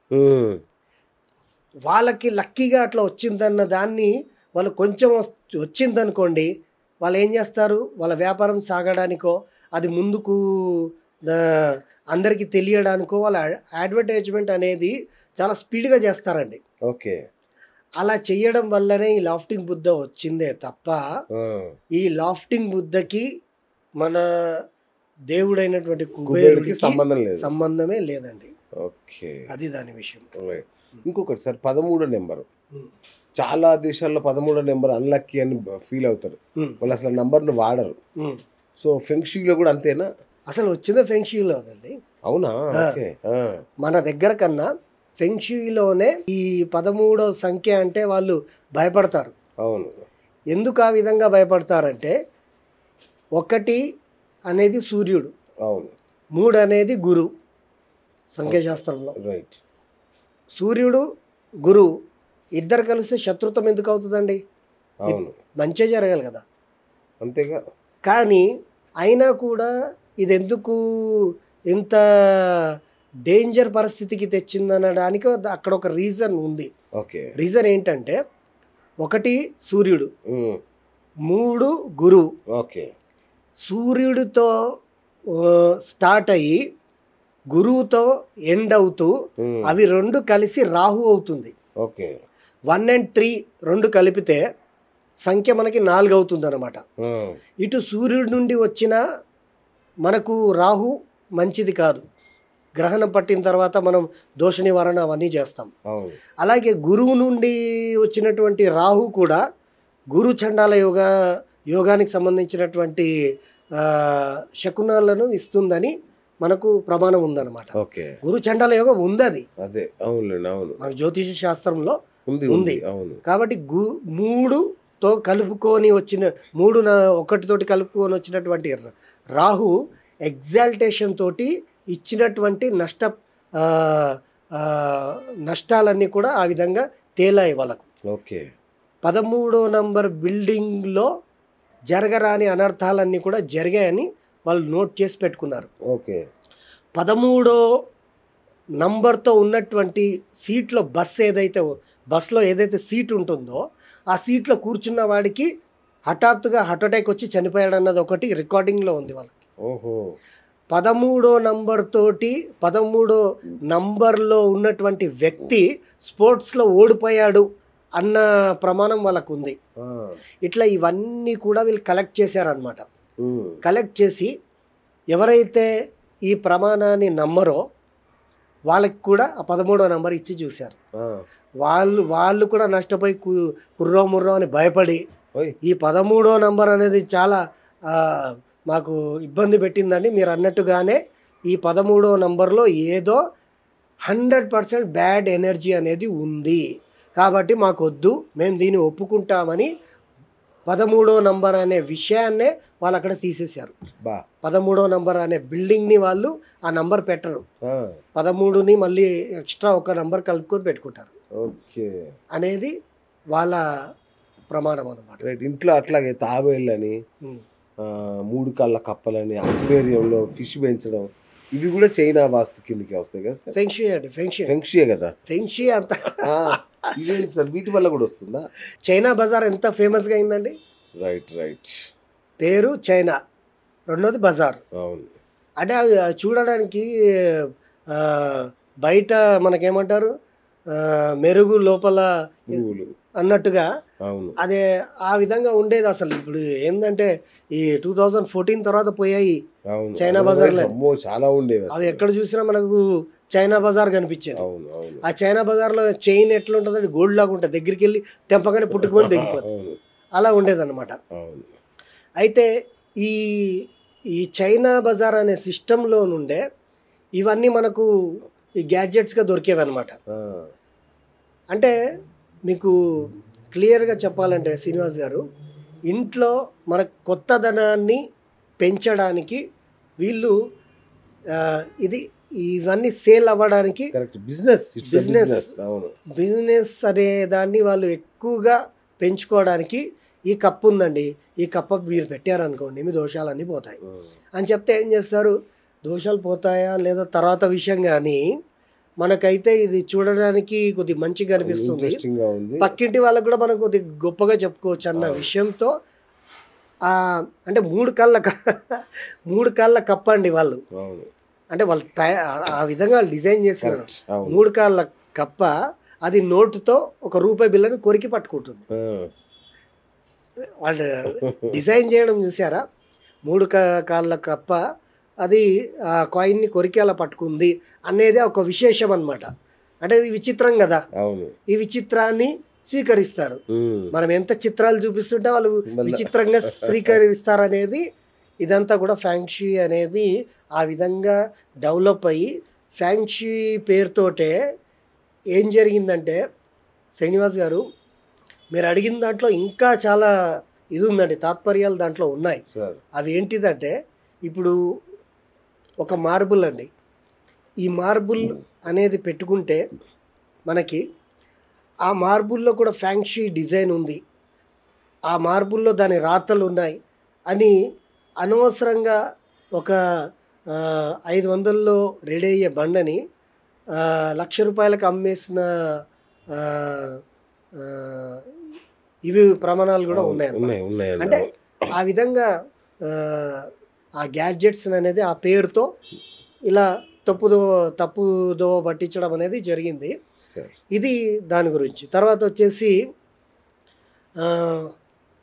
వాళ్ళకి లక్కీగా అట్లా వచ్చిందన్న దాన్ని వాళ్ళు కొంచెం వచ్చిందనుకోండి, వాళ్ళు ఏం చేస్తారు, వాళ్ళ వ్యాపారం సాగడానికో అది ముందుకు అందరికీ తెలియడానికో వాళ్ళ అడ్వర్టైజ్మెంట్ అనేది చాలా స్పీడ్గా చేస్తారండి. ఓకే, అలా చేయడం వల్లనే ఈ లాఫ్టింగ్ బుద్ధ వచ్చిందే తప్ప ఈ లాఫ్టింగ్ బుద్ధకి మన దేవుడైనటువంటి కుబేరుడికి సంబంధమే లేదండి. ఓకే, అది దాని విషయం. ఇంకొకటి సార్, 13వ నెంబర్, చాలా దేశాల్లో 13వ నెంబర్ అన్లక్కీ అని ఫీల్ అవుతారు, వాళ్ళు అసలు నంబర్ను వాడరు. సో ఫెంగ్షుయ్లో కూడా అంతేనా? అసలు వచ్చిందే ఫెంగ్షుయ్లో అదండి. అవునా? మన దగ్గర కన్నా ఫెంగ్షుయ్లోనే ఈ 13వ సంఖ్య అంటే వాళ్ళు భయపడతారు. అవును. ఎందుకు ఆ విధంగా భయపడతారంటే 1 అనేది సూర్యుడు, 3 అనేది గురువు సంఖ్యాశాస్త్రంలో. రైట్. సూర్యుడు గురువు ఇద్దరు కలిస్తే శత్రుత్వం ఎందుకు అవుతుందండి? మంచి జరగాలి కదా. అంతేగా. కానీ అయినా కూడా ఇది ఎందుకు ఇంత డేంజర్ పరిస్థితికి తెచ్చిందనడానికి అక్కడ ఒక రీజన్ ఉంది. రీజన్ ఏంటంటే 1 సూర్యుడు, 3 గురువు. సూర్యుడితో స్టార్ట్ అయ్యి గురువుతో ఎండ్ అవుతూ అవి 2 కలిసి రాహు అవుతుంది. 1 and 3 2 కలిపితే సంఖ్య మనకి 4 అవుతుంది అనమాట. ఇటు సూర్యుడి నుండి వచ్చిన మనకు రాహు మంచిది కాదు. గ్రహణం పట్టిన తర్వాత మనం దోష నివారణ అవన్నీ చేస్తాం. అలాగే గురువు నుండి వచ్చినటువంటి రాహు కూడా గురు చండాల యోగానికి సంబంధించినటువంటి శకునాలను ఇస్తుందని మనకు ప్రమాణం ఉందన్నమాట. గురు చండాల యోగం ఉంది, అది మన జ్యోతిష శాస్త్రంలో ఉంది. కాబట్టి 3తో కలుపుకొని వచ్చిన 1తోటి కలుపుకొని వచ్చినటువంటి రాహు ఎగ్జాల్టేషన్ తోటి ఇచ్చినటువంటి నష్టాలన్నీ కూడా ఆ విధంగా తేలాయి వాళ్ళకు. 13వ నంబర్ బిల్డింగ్లో జరగరాని అనర్థాలన్నీ కూడా జరిగాయని వాళ్ళు నోట్ చేసి పెట్టుకున్నారు. 13వ నంబర్తో ఉన్నటువంటి సీట్లో బస్సులో ఏదైతే సీట్ ఉంటుందో ఆ సీట్లో కూర్చున్న వాడికి హఠాత్తుగా హార్ట్ అటాక్ వచ్చి చనిపోయాడు అన్నది ఒకటి రికార్డింగ్లో ఉంది వాళ్ళకి. 13వ నంబర్ తోటి 13వ నంబర్లో ఉన్నటువంటి వ్యక్తి స్పోర్ట్స్లో ఓడిపోయాడు అన్న ప్రమాణం వాళ్ళకు ఉంది. ఇట్లా ఇవన్నీ కూడా వీళ్ళు కలెక్ట్ చేశారనమాట. కలెక్ట్ చేసి ఎవరైతే ఈ ప్రమాణాన్ని నమ్మరో వాళ్ళకి కూడా ఆ 13వ నంబర్ ఇచ్చి చూశారు. వాళ్ళు కూడా నష్టపోయి కుర్రో ముర్రో అని భయపడి ఈ 13వ నంబర్ అనేది చాలా మాకు ఇబ్బంది పెట్టిందండి. మీరు అన్నట్టుగానే ఈ 13వ నంబర్లో ఏదో 100% బ్యాడ్ ఎనర్జీ అనేది ఉంది కాబట్టి మాకు వద్దు, మేము దీన్ని ఒప్పుకుంటామని 13వ నంబర్ అనే విషయాన్నే వాళ్ళు అక్కడ తీసేశారు. 13వ నంబర్ అనే బిల్డింగ్ని వాళ్ళు ఆ నంబర్ పెట్టరు, 13ని మళ్ళీ ఎక్స్ట్రా ఒక నంబర్ కలుపుకొని పెట్టుకుంటారు అనేది వాళ్ళ ప్రమాణం అనమాట. ఇంట్లో అట్లాగే తాబేళ్ళని, 3 కాళ్ళ కప్పలని, అక్వేరియంలో ఫిష్ పెంచడం, ఇవి కూడా చైనా వాస్తు కిందకి వస్తాయి కదా. ఫెంక్షీ అండి, ఫెంక్షీ కదా. ఫెంక్షీ అంత వీటి వల్ల కూడా వస్తుందా? చైనా బజార్ ఎంత ఫేమస్గా అయిందండి. రైట్. పేరు చైనా, రెండోది బజార్. అవును. అంటే అవి చూడడానికి బయట మనకేమంటారు మెరుగు లోపల అన్నట్టుగా అదే ఆ విధంగా ఉండేది. అసలు ఇప్పుడు ఏంటంటే ఈ 2014 తర్వాత పోయాయి చైనా బజార్లో, చాలా ఉండేవి. అవి ఎక్కడ చూసినా మనకు చైనా బజార్ కనిపించేది. ఆ చైనా బజార్లో చైన్ ఎట్లా ఉంటుందంటే గోల్డ్ లాగా ఉంటుంది, దగ్గరికి వెళ్ళి తెంపగానే పుట్టుకొని దిగిపోతుంది, అలా ఉండేదన్నమాట. అయితే ఈ చైనా బజార్ అనే సిస్టంలో నుండే ఇవన్నీ మనకు ఈ గ్యాడ్జెట్స్గా దొరికేవి అనమాట. అంటే మీకు క్లియర్గా చెప్పాలంటే శ్రీనివాస్ గారు, ఇంట్లో మన కొత్తదనాన్ని పెంచడానికి వీళ్ళు ఇవన్నీ సేల్ అవ్వడానికి బిజినెస్ అనే దాన్ని వాళ్ళు ఎక్కువగా పెంచుకోవడానికి ఈ కప్పు ఉందండి, ఈ కప్ప మీరు పెట్టారనుకోండి మీ దోషాలన్నీ పోతాయి అని చెప్తే ఏం చేస్తారు, దోషాలు పోతాయా లేదా తర్వాత విషయం, కానీ మనకైతే ఇది చూడడానికి కొద్దిగా మంచిగా అనిపిస్తుంది, పక్కింటి వాళ్ళకు కూడా మనం కొద్దిగా గొప్పగా చెప్పుకోవచ్చు అన్న విషయంతో అంటే 3 కాళ్ళ కప్ప అండి వాళ్ళు. అంటే వాళ్ళు ఆ విధంగా డిజైన్ చేస్తున్నారు. 3 కాళ్ళ కప్ప అది నోటుతో ₹1 బిల్లని కొరికి పట్టుకుంటుంది. వాళ్ళు డిజైన్ చేయడం చూసారా, 3 కాళ్ళ కప్ప అది ఆ కాయిన్ని కొరికి అలా పట్టుకుంది అనేది ఒక విశేషం అనమాట. అంటే ఇది విచిత్రం కదా, ఈ విచిత్రాన్ని స్వీకరిస్తారు. మనం ఎంత చిత్రాలు చూపిస్తుంటే వాళ్ళు విచిత్రంగా స్వీకరిస్తారనేది ఇదంతా కూడా ఫ్యాంక్షీ అనేది ఆ విధంగా డెవలప్ అయ్యి ఫ్యాంక్షీ పేరుతోటే ఏం జరిగిందంటే శ్రీనివాస్ గారు మీరు అడిగిన దాంట్లో ఇంకా చాలా ఇది ఉందండి, తాత్పర్యాలు దాంట్లో ఉన్నాయి. అవి ఏంటిదంటే ఇప్పుడు ఒక మార్బుల్ అండి, ఈ మార్బుల్ అనేది పెట్టుకుంటే మనకి ఆ మార్బుల్లో కూడా ఫ్యాంక్షీ డిజైన్ ఉంది, ఆ మార్బుల్లో దాని రాతలు ఉన్నాయి అని అనవసరంగా ఒక 500లో రెడీ అయ్యే బండని ₹1,00,000 అమ్మేసిన ఇవి ప్రమాణాలు కూడా ఉన్నాయి. అంటే ఆ విధంగా ఆ గ్యాడ్జెట్స్ అనేది ఆ పేరుతో ఇలా తప్పుదో పట్టించడం అనేది జరిగింది. ఇది దాని గురించి. తర్వాత వచ్చేసి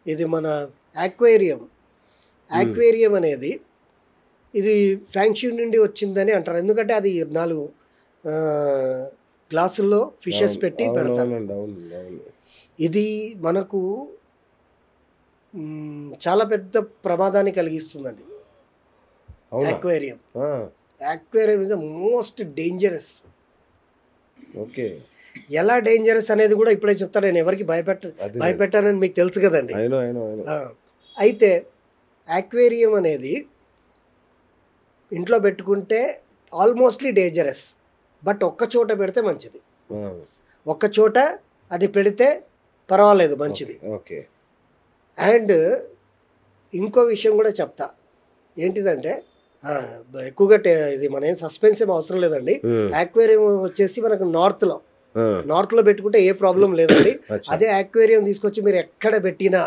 ఇది మన యాక్వేరియం అనేది ఇది ఫ్యాంక్షీ నుండి వచ్చిందని అంటారు. ఎందుకంటే అది 4 గ్లాసుల్లో ఫిషెస్ పెట్టి పెడతారు. ఇది మనకు చాలా పెద్ద ప్రమాదాన్ని కలిగిస్తుందండి. Aquarium is the most dangerous. Okay, ఎలా డేంజరస్ అనేది కూడా ఇప్పుడే చెప్తాను. నేను ఎవరికి భయపెట్టానని మీకు తెలుసు కదండి. అయితే యాక్వేరియం అనేది ఇంట్లో పెట్టుకుంటే ఆల్మోస్ట్లీ డేంజరస్, బట్ ఒక్క చోట పెడితే మంచిది. ఒక్క చోట అది పెడితే పర్వాలేదు, మంచిది. అండ్ ఇంకో విషయం కూడా చెప్తా, ఏంటిదంటే ఎక్కువగా ఇది మన ఏం సస్పెన్స్ ఏం అవసరం లేదండి. యాక్వేరియం వచ్చేసి మనకు నార్త్లో పెట్టుకుంటే ఏ ప్రాబ్లం లేదండి. అదే యాక్వేరియం తీసుకొచ్చి మీరు ఎక్కడ పెట్టినా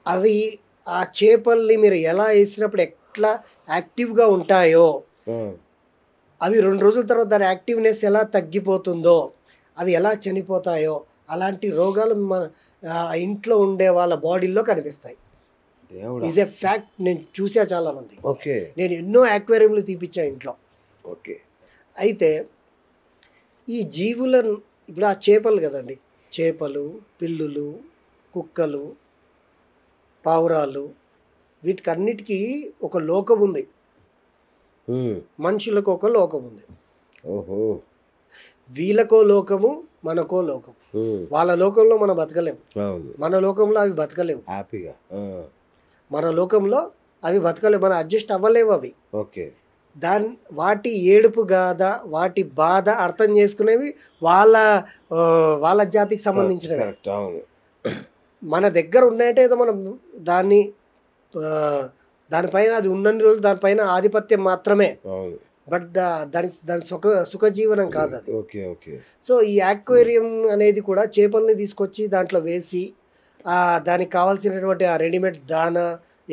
అవి ఆ చేపల్ని మీరు ఎలా వేసినప్పుడు ఎట్లా యాక్టివ్గా ఉంటాయో అవి 2 రోజుల తర్వాత దాని యాక్టివ్నెస్ ఎలా తగ్గిపోతుందో, అవి ఎలా చనిపోతాయో, అలాంటి రోగాలు మన ఇంట్లో ఉండే వాళ్ళ బాడీలో కనిపిస్తాయి. Is a fact. నేను చూసా చాలామంది. ఓకే. నేను ఎన్నో యాక్వేరియంలు తీపిచ్చా ఇంట్లో. ఓకే. అయితే ఈ జీవులను ఇప్పుడు ఆ చేపలు కదండి, చేపలు, పిల్లులు, కుక్కలు, పావురాలు, వీటికన్నిటికీ ఒక లోకం ఉంది. మనుషులకు ఒక లోకం ఉంది. ఓహో. వీళ్ళకో లోకము, మనకో లోకం. వాళ్ళ లోకంలో మనం బతకలేము, మన లోకంలో అవి బతకలేవు. హ్యాపీగా మన లోకంలో అవి బతకలేవు, మనం అడ్జస్ట్ అవ్వలేవు అవి. ఓకే. వాటి ఏడుపు గాథ, వాటి బాధ అర్థం చేసుకునేవి వాళ్ళ జాతికి సంబంధించినవి. మన దగ్గర ఉన్నాయంటే ఏదో మనం దానిపైన అది ఉన్నన్ని రోజులు దానిపైన ఆధిపత్యం మాత్రమే, బట్ దాని సుఖజీవనం కాదు అది. సో ఈ యాక్వేరియం అనేది కూడా చేపల్ని తీసుకొచ్చి దాంట్లో వేసి దానికి కావాల్సినటువంటి ఆ రెడీమేడ్ దానా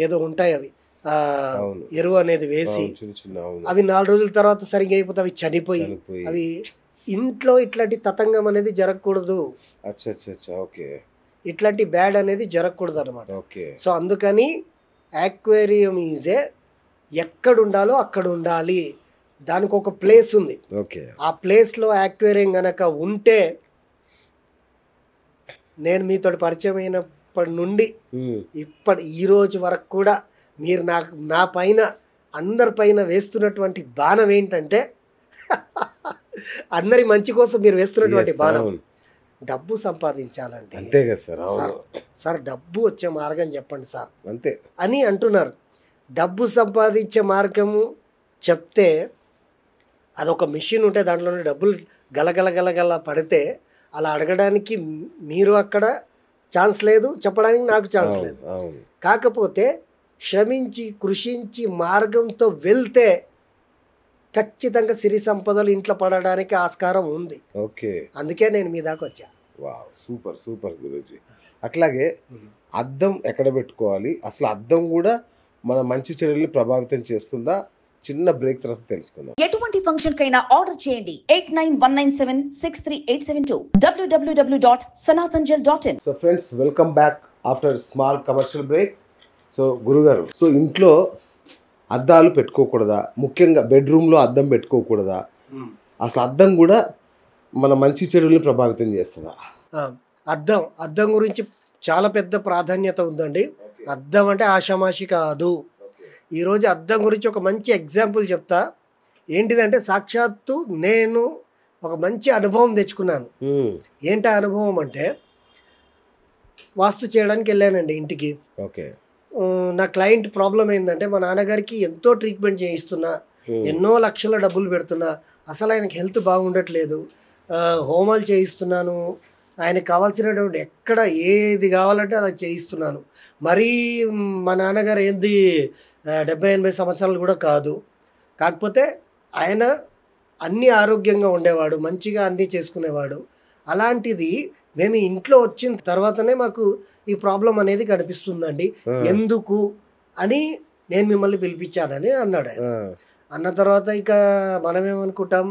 ఏదో ఉంటాయి, అవి ఎరువు అనేది వేసి అవి 4 రోజుల తర్వాత సరిగ్గా అయిపోతే అవి చనిపోయి, అవి ఇంట్లో ఇట్లాంటి తతంగం అనేది జరగకూడదు. ఇట్లాంటి బ్యాడ్ అనేది జరగకూడదు అనమాట. సో అందుకని యాక్వేరియం ఈజే ఎక్కడ ఉండాలో అక్కడ ఉండాలి. దానికి ఒక ప్లేస్ ఉంది. ఆ ప్లేస్లో యాక్వేరియం గనక ఉంటే, నేను మీతో పరిచయం అయినప్పటి నుండి ఈ రోజు వరకు కూడా మీరు నా పైన అందరిపైన వేస్తున్నటువంటి బాణం ఏంటంటే అందరి మంచి కోసం మీరు వేస్తున్నటువంటి బాణం డబ్బు సంపాదించాలంటే. అంతే కదా సార్. సార్ డబ్బు వచ్చే మార్గం చెప్పండి సార్ అంతే అని అంటున్నారు. డబ్బు సంపాదించే మార్గము చెప్తే అదొక మిషన్ ఉంటే దాంట్లో డబ్బులు గలగల పడితే అలా అడగడానికి మీరు అక్కడ ఛాన్స్ లేదు, చెప్పడానికి నాకు ఛాన్స్ లేదు. కాకపోతే శ్రమించి కృషించి మార్గంతో వెళ్తే ఖచ్చితంగా సిరి సంపదలు ఇంట్లో పడడానికి ఆస్కారం ఉంది. అందుకే నేను మీ దాకా వచ్చా. సూపర్ గురూజీ. అట్లాగే అద్దం ఎక్కడ పెట్టుకోవాలి, అసలు అద్దం కూడా మన మంచి చర్యల్ని ప్రభావితం చేస్తుందా? చిన్న బ్రేక్ తర్వాత తెలుసుకుందాం. ఎటువంటి ఫంక్షన్ కైనా ఆర్డర్ చేయండి 8919763872 www.sanatanjal.in. So friends, welcome back after small commercial break. So గురుగారు, సో ఇంట్లో అద్దాలు పెట్టుకోకూడదా? ముఖ్యంగా బెడ్రూమ్లో అద్దం పెట్టుకోకూడదా? అసలు అద్దం కూడా మన మంచి చెడుల్ని ప్రభావితం చేస్తుందా? అద్దం గురించి చాలా పెద్ద ప్రాధాన్యత ఉందండి. అద్దం అంటే ఆషామాషి కాదు. ఈరోజు అద్దం గురించి ఒక మంచి ఎగ్జాంపుల్ చెప్తా. ఏంటిదంటే సాక్షాత్తు నేను ఒక మంచి అనుభవం తెచ్చుకున్నాను. ఏంటి అనుభవం అంటే, వాస్తు చేయడానికి వెళ్ళానండి ఇంటికి. నా క్లయింట్ ప్రాబ్లం ఏంటంటే, మా నాన్నగారికి ఎంతో ట్రీట్మెంట్ చేయిస్తున్నా, ఎన్నో లక్షల డబ్బులు పెడుతున్నా, అసలు ఆయనకి హెల్త్ బాగుండట్లేదు. హోమాలు చేయిస్తున్నాను, ఆయనకు కావాల్సినటువంటి ఎక్కడ ఏది కావాలంటే అది చేయిస్తున్నాను. మరీ మా నాన్నగారు ఏంది 70-80 సంవత్సరాలు కూడా కాదు. కాకపోతే ఆయన అన్నీ ఆరోగ్యంగా ఉండేవాడు, మంచిగా అన్నీ చేసుకునేవాడు. అలాంటిది మేము ఇంట్లో వచ్చిన తర్వాతనే మాకు ఈ ప్రాబ్లం అనేది కనిపిస్తుందండి, ఎందుకు అని నేను మిమ్మల్ని పిలిపించానని అన్నాడు ఆయన. అన్న తర్వాత ఇక మనమేమనుకుంటాం,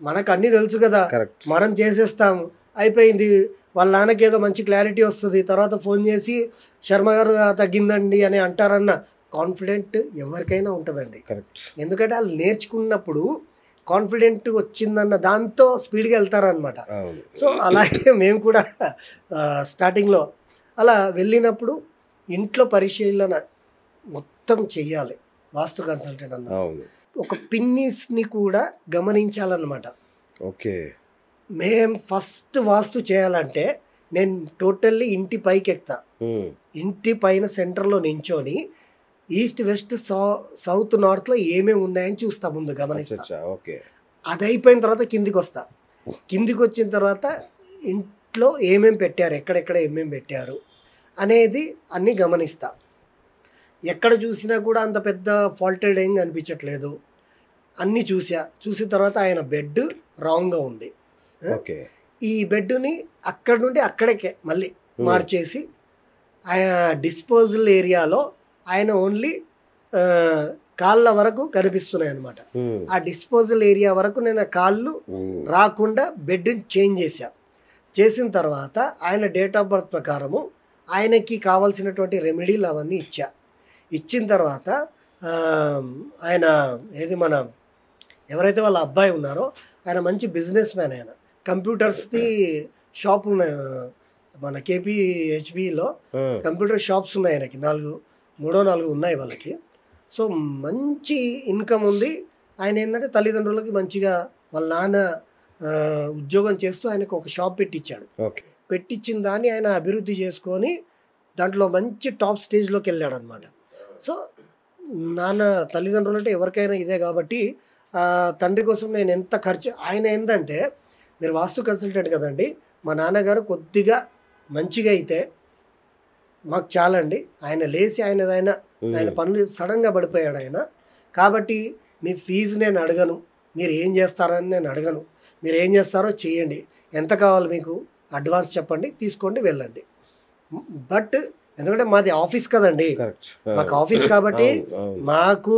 మనకు అన్నీ తెలుసు కదా, మనం చేసేస్తాము, అయిపోయింది. వాళ్ళ నాన్నకి ఏదో మంచి క్లారిటీ వస్తుంది, తర్వాత ఫోన్ చేసి శర్మ గారు తగ్గిందండి అని అంటారన్న కాన్ఫిడెంట్ ఎవరికైనా ఉంటుందండి. ఎందుకంటే వాళ్ళు నేర్చుకున్నప్పుడు కాన్ఫిడెంట్ వచ్చిందన్న దాంతో స్పీడ్గా వెళ్తారనమాట. సో అలాగే మేము కూడా స్టార్టింగ్లో అలా వెళ్ళినప్పుడు ఇంట్లో పరిశీలన మొత్తం చెయ్యాలి. వాస్తు కన్సల్టెంట్ అన్న ఒక పిన్నిస్ని కూడా గమనించాలన్నమాట. మేము ఫస్ట్ వాస్తు చేయాలంటే నేను టోటల్లీ ఇంటి పైకి ఎక్కుతా. ఇంటి పైన సెంటర్లో నించొని ఈస్ట్ వెస్ట్ సౌత్ నార్త్లో ఏమేమి ఉన్నాయని చూస్తా, ముందు గమనిస్తా. అది అయిపోయిన తర్వాత కిందికి వస్తా. కిందికి వచ్చిన తర్వాత ఇంట్లో ఏమేమి పెట్టారు, ఎక్కడెక్కడ ఏమేమి పెట్టారు అనేది అన్నీ గమనిస్తా. ఎక్కడ చూసినా కూడా అంత పెద్ద ఫాల్టెడ్ ఏం అనిపించట్లేదు. అన్నీ చూసిన తర్వాత ఆయన బెడ్ రాంగ్గా ఉంది. ఈ బెడ్ని అక్కడ నుండి అక్కడికే మళ్ళీ మార్చేసి ఆయన డిస్పోజల్ ఏరియాలో ఆయన ఓన్లీ కాళ్ళ వరకు కనిపిస్తున్నాయి అనమాట. ఆ డిస్పోజల్ ఏరియా వరకు నేను ఆ కాళ్ళు రాకుండా బెడ్ని చేంజ్ చేసిన తర్వాత ఆయన డేట్ ఆఫ్ బర్త్ ప్రకారము ఆయనకి కావాల్సినటువంటి రెమెడీలు అవన్నీ ఇచ్చిన తర్వాత ఆయన మన ఎవరైతే వాళ్ళ అబ్బాయి ఉన్నారో ఆయన మంచి బిజినెస్ మ్యాన్, ఆయన కంప్యూటర్స్ది షాప్ ఉన్నాయి మన కేపీహెచ్బిలో కంప్యూటర్ షాప్స్ ఉన్నాయి ఆయనకి 4 ఉన్నాయి వాళ్ళకి. సో మంచి ఇన్కమ్ ఉంది. ఆయన ఏంటంటే తల్లిదండ్రులకి మంచిగా వాళ్ళ నాన్న ఉద్యోగం చేస్తూ ఆయనకు ఒక షాప్ పెట్టించాడు. పెట్టించిన దాన్ని ఆయన అభివృద్ధి చేసుకొని దాంట్లో మంచి టాప్ స్టేజ్లోకి వెళ్ళాడు అనమాట. సో నాన్న తల్లిదండ్రులు అంటే ఎవరికైనా ఇదే కాబట్టి తండ్రి కోసం నేను ఎంత ఖర్చు, ఆయన ఏంటంటే మీరు వాస్తు కన్సల్టెంట్ కదండి, మా నాన్నగారు కొద్దిగా మంచిగా అయితే మాకు చాలండి. ఆయన లేచి ఆయన పనులు సడన్గా పడిపోయాడు ఆయన. కాబట్టి మీ ఫీజు నేను అడగను, మీరు ఏం చేస్తారని నేను అడగను, మీరు ఏం చేస్తారో చేయండి, ఎంత కావాలి మీకు అడ్వాన్స్ చెప్పండి, తీసుకోండి, వెళ్ళండి. బట్ ఎందుకంటే మాది ఆఫీస్ కదండి, మాకు ఆఫీస్ కాబట్టి మాకు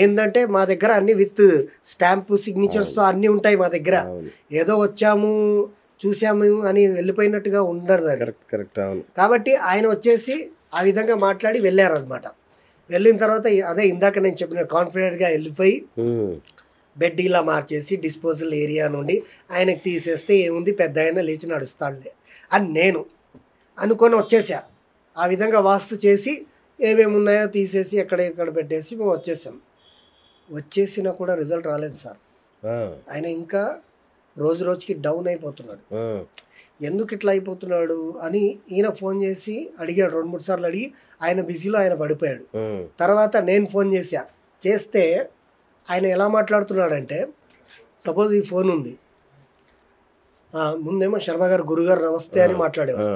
ఏంటంటే మా దగ్గర అన్ని విత్ స్టాంపు సిగ్నేచర్స్తో అన్నీ ఉంటాయి మా దగ్గర. ఏదో వచ్చాము చూసాము అని వెళ్ళిపోయినట్టుగా ఉండదు. కాబట్టి ఆయన వచ్చేసి ఆ విధంగా మాట్లాడి వెళ్ళారనమాట. వెళ్ళిన తర్వాత అదే ఇందాక నేను చెప్పిన కాన్ఫిడెంట్గా వెళ్ళిపోయి బెడ్ ఇలా మార్చేసి డిస్పోజల్ ఏరియా నుండి ఆయనకి తీసేస్తే ఏముంది, పెద్ద ఆయన లేచి నడుస్తాడులే అని నేను అనుకొని వచ్చేసా. ఆ విధంగా వాస్తు చేసి ఏమేమి ఉన్నాయో తీసేసి ఎక్కడ పెట్టేసి మేము వచ్చేసినా కూడా రిజల్ట్ రాలేదు సార్. ఆయన ఇంకా రోజుకి డౌన్ అయిపోతున్నాడు. ఎందుకు ఇట్లా అయిపోతున్నాడు అని ఈయన ఫోన్ చేసి అడిగాడు, 2-3 సార్లు అడిగి ఆయన బిజీలో ఆయన పడిపోయాడు. తర్వాత నేను ఫోన్ చేస్తే ఆయన ఎలా మాట్లాడుతున్నాడంటే, సపోజ్ ఈ ఫోన్ ఉంది, ముందేమో శర్మ గారు గురుగారు నమస్తే అని మాట్లాడేవాడు.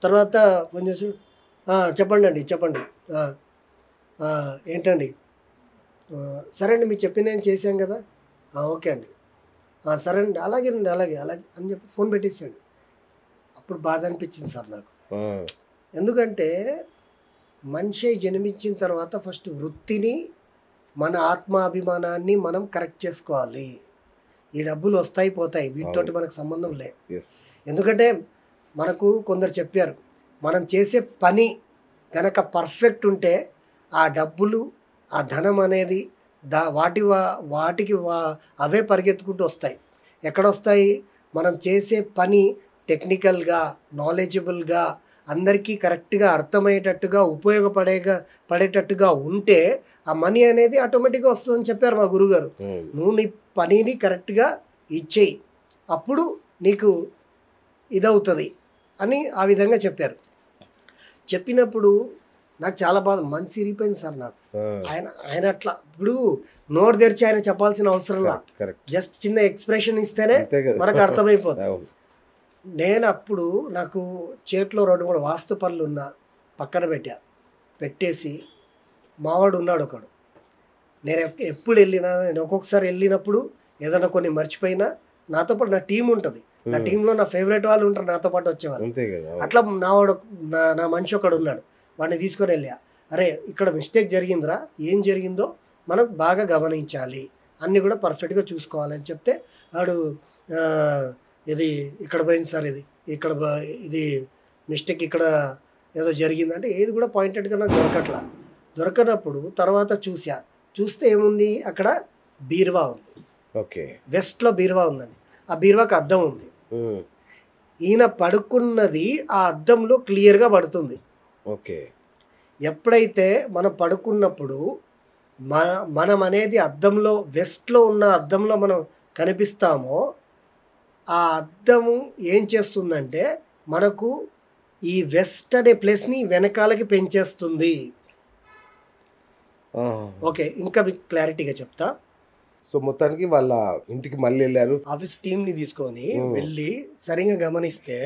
తర్వాత ఫోన్ చేసి చెప్పండి ఏంటండి, సరే అండి మీరు చెప్పి నేను చేశాం కదా, ఓకే అండి, సరే అండి, అలాగే అని చెప్పి ఫోన్ పెట్టేసాడు. అప్పుడు బాధ అనిపించింది సార్ నాకు. ఎందుకంటే మనిషి జన్మించిన తర్వాత ఫస్ట్ వృత్తిని, మన ఆత్మాభిమానాన్ని మనం కరెక్ట్ చేసుకోవాలి. ఈ డబ్బులు వస్తాయి పోతాయి, వీటితోటి మనకు సంబంధం లేదు. ఎందుకంటే మనకు కొందరు చెప్పారు, మనం చేసే పని కనుక పర్ఫెక్ట్ ఉంటే ఆ డబ్బులు, ఆ ధనం అనేది వాటికి అవే పరిగెత్తుకుంటూ వస్తాయి. ఎక్కడొస్తాయి? మనం చేసే పని టెక్నికల్గా, నాలెడ్జబుల్గా, అందరికీ కరెక్ట్గా అర్థమయ్యేటట్టుగా, పడేటట్టుగా ఉంటే ఆ మనీ అనేది ఆటోమేటిక్గా వస్తుందని చెప్పారు మా గురుగారు. నువ్వు నీ పనిని కరెక్ట్గా ఇచ్చేయి, అప్పుడు నీకు ఇదవుతుంది అని ఆ విధంగా చెప్పారు. చెప్పినప్పుడు నాకు చాలా బాధ, మనసు ఇరిగిపోయింది సార్ నాకు. ఆయన అట్లా ఇప్పుడు నోరు తెరిచి ఆయన చెప్పాల్సిన అవసరంలా, జస్ట్ చిన్న ఎక్స్ప్రెషన్ ఇస్తేనే మనకు అర్థమైపోతుంది. నేను అప్పుడు నాకు చేతిలో 2-3 వాస్తు పనులు ఉన్నా పక్కన పెట్టేసి మావాడు ఉన్నాడు ఒకడు. నేను ఎప్పుడు నేను ఒక్కొక్కసారి వెళ్ళినప్పుడు ఏదైనా కొన్ని మర్చిపోయినా నాతో పాటు నా టీం ఉంటుంది, నా టీంలో నా ఫేవరెట్ వాళ్ళు ఉంటారు నాతో పాటు వచ్చేవాళ్ళు. అట్లా నా మనిషి ఒకడు ఉన్నాడు, వాడిని తీసుకొని వెళ్ళా, అరే ఇక్కడ మిస్టేక్ జరిగిందిరా, ఏం జరిగిందో మనం బాగా గమనించాలి, అన్నీ కూడా పర్ఫెక్ట్గా చూసుకోవాలని చెప్తే వాడు ఇది ఇక్కడ పోయింది సార్, ఇది మిస్టేక్ ఇక్కడ ఏదో జరిగిందంటే ఏది కూడా పాయింటెడ్గా నాకు దొరకనప్పుడు తర్వాత చూస్తే ఏముంది, అక్కడ బీరువా ఉంది. ఓకే, వెస్ట్లో బీరువా ఉందండి. ఆ బీరువాకి అద్దం ఉంది. ఈయన పడుకున్నది ఆ అద్దంలో క్లియర్గా పడుతుంది. ఓకే, ఎప్పుడైతే మనం పడుకున్నప్పుడు మనం అనేది అద్దంలో, వెస్ట్లో ఉన్న అద్దంలో మనం కనిపిస్తామో, ఆ అద్దము ఏం చేస్తుందంటే మనకు ఈ వెస్ట్ అనే ప్లేస్ని వెనకాలకి పెంచేస్తుంది. ఓకే, ఇంకా మీకు క్లారిటీగా చెప్తా. సో మొత్తానికి వాళ్ళ ఇంటికి మళ్ళీ వెళ్ళారు, ఆఫీస్ టీంని తీసుకొని వెళ్ళి సరిగా గమనిస్తే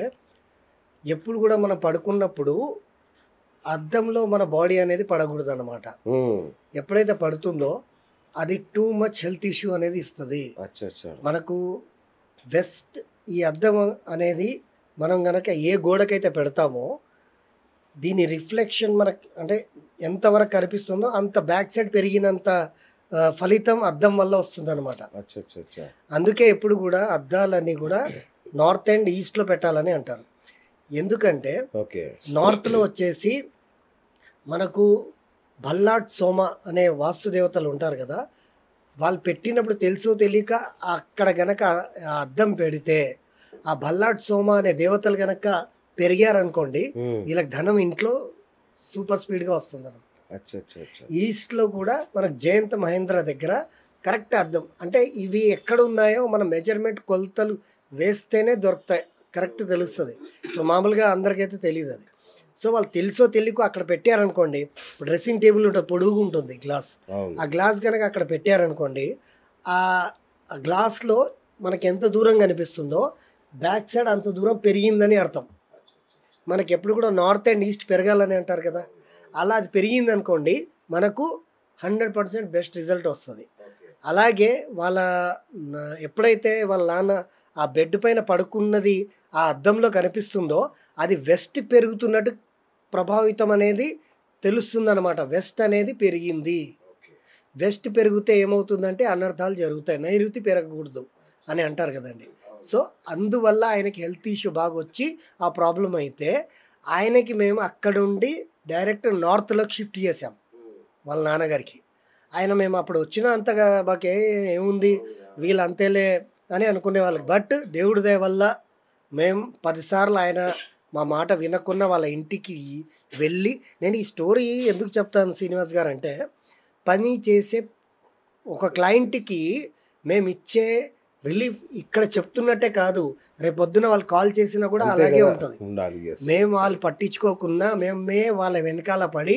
ఎప్పుడు కూడా మనం పడుకున్నప్పుడు అద్దంలో మన బాడీ అనేది పడకూడదు అనమాట. ఎప్పుడైతే పడుతుందో అది టూ మచ్ హెల్త్ ఇష్యూ అనేది ఇస్తుంది మనకు. వెస్ట్ ఈ అద్దం అనేది మనం గనక ఏ గోడకైతే పెడతామో దీని రిఫ్లెక్షన్ మనకు అంటే ఎంతవరకు కనిపిస్తుందో అంత బ్యాక్ సైడ్ పెరిగినంత ఫలితం అద్దం వల్ల వస్తుంది అనమాట. అందుకే ఎప్పుడు కూడా అద్దాలన్నీ కూడా నార్త్ అండ్ ఈస్ట్లో పెట్టాలని అంటారు. ఎందుకంటే నార్త్లో వచ్చేసి మనకు భల్లాట్ సోమ అనే వాస్తు దేవతలు ఉంటారు కదా, వాళ్ళు పెట్టినప్పుడు తెలుసో తెలియక అక్కడ గనక ఆ అద్దం పెడితే ఆ భల్లాట్ సోమ అనే దేవతలు గనక పెరిగారనుకోండి, వీళ్ళకి ధనం ఇంట్లో సూపర్ స్పీడ్గా వస్తుంది అనమాట. ఈస్ట్లో కూడా మనకు జయంత మహేంద్ర దగ్గర కరెక్ట్ అద్దం అంటే ఇవి ఎక్కడ ఉన్నాయో మన మెజర్మెంట్ కొలతలు వేస్తేనే దొరుకుతాయి, కరెక్ట్ తెలుస్తుంది. ఇప్పుడు మామూలుగా అందరికైతే తెలియదు అది. సో వాళ్ళు తెలుసో తెలియకో అక్కడ పెట్టారనుకోండి, ఇప్పుడు డ్రెస్సింగ్ టేబుల్ ఉంటుంది, పొడుగు ఉంటుంది గ్లాస్, ఆ గ్లాస్ కనుక అక్కడ పెట్టారనుకోండి, ఆ గ్లాస్లో మనకి ఎంత దూరం కనిపిస్తుందో బ్యాక్ సైడ్ అంత దూరం పెరిగిందని అర్థం. మనకి ఎప్పుడు కూడా నార్త్ అండ్ ఈస్ట్ పెరగాలని అంటారు కదా, అలా అది పెరిగింది అనుకోండి మనకు 100% బెస్ట్ రిజల్ట్ వస్తుంది. అలాగే వాళ్ళ ఎప్పుడైతే వాళ్ళ నాన్న ఆ బెడ్ పైన పడుకున్నది ఆ అద్దంలో కనిపిస్తుందో అది వెస్ట్ పెరుగుతున్నట్టు ప్రభావితం అనేది తెలుస్తుంది అనమాట. వెస్ట్ అనేది పెరిగింది, వెస్ట్ పెరిగితే ఏమవుతుందంటే అనర్థాలు జరుగుతాయి, నైరుతి పెరగకూడదు అని అంటారు కదండి. సో అందువల్ల ఆయనకి హెల్త్ ఇష్యూ బాగా వచ్చి ఆ ప్రాబ్లం అయితే ఆయనకి మేము అక్కడుండి డైరెక్ట్ నార్త్లోకి షిఫ్ట్ చేసాం వాళ్ళ నాన్నగారికి. ఆయన మేము అప్పుడు వచ్చిన అంతగా మాకు ఏముంది వీళ్ళు అంతేలే అని అనుకునే వాళ్ళకి. బట్ దేవుడి దయ వల్ల మేము 10 సార్లు ఆయన మా మాట వినకున్న వాళ్ళ ఇంటికి వెళ్ళి, నేను ఈ స్టోరీ ఎందుకు చెప్తాను శ్రీనివాస్ గారు అంటే, పని చేసే ఒక క్లయింట్కి మేము ఇచ్చే రిలీఫ్ ఇక్కడ చెప్తున్నట్టే కాదు, రేపు పొద్దున వాళ్ళు కాల్ చేసినా కూడా అలాగే ఉంటుంది. మేము వాళ్ళు పట్టించుకోకుండా మేమే వాళ్ళ వెనకాల పడి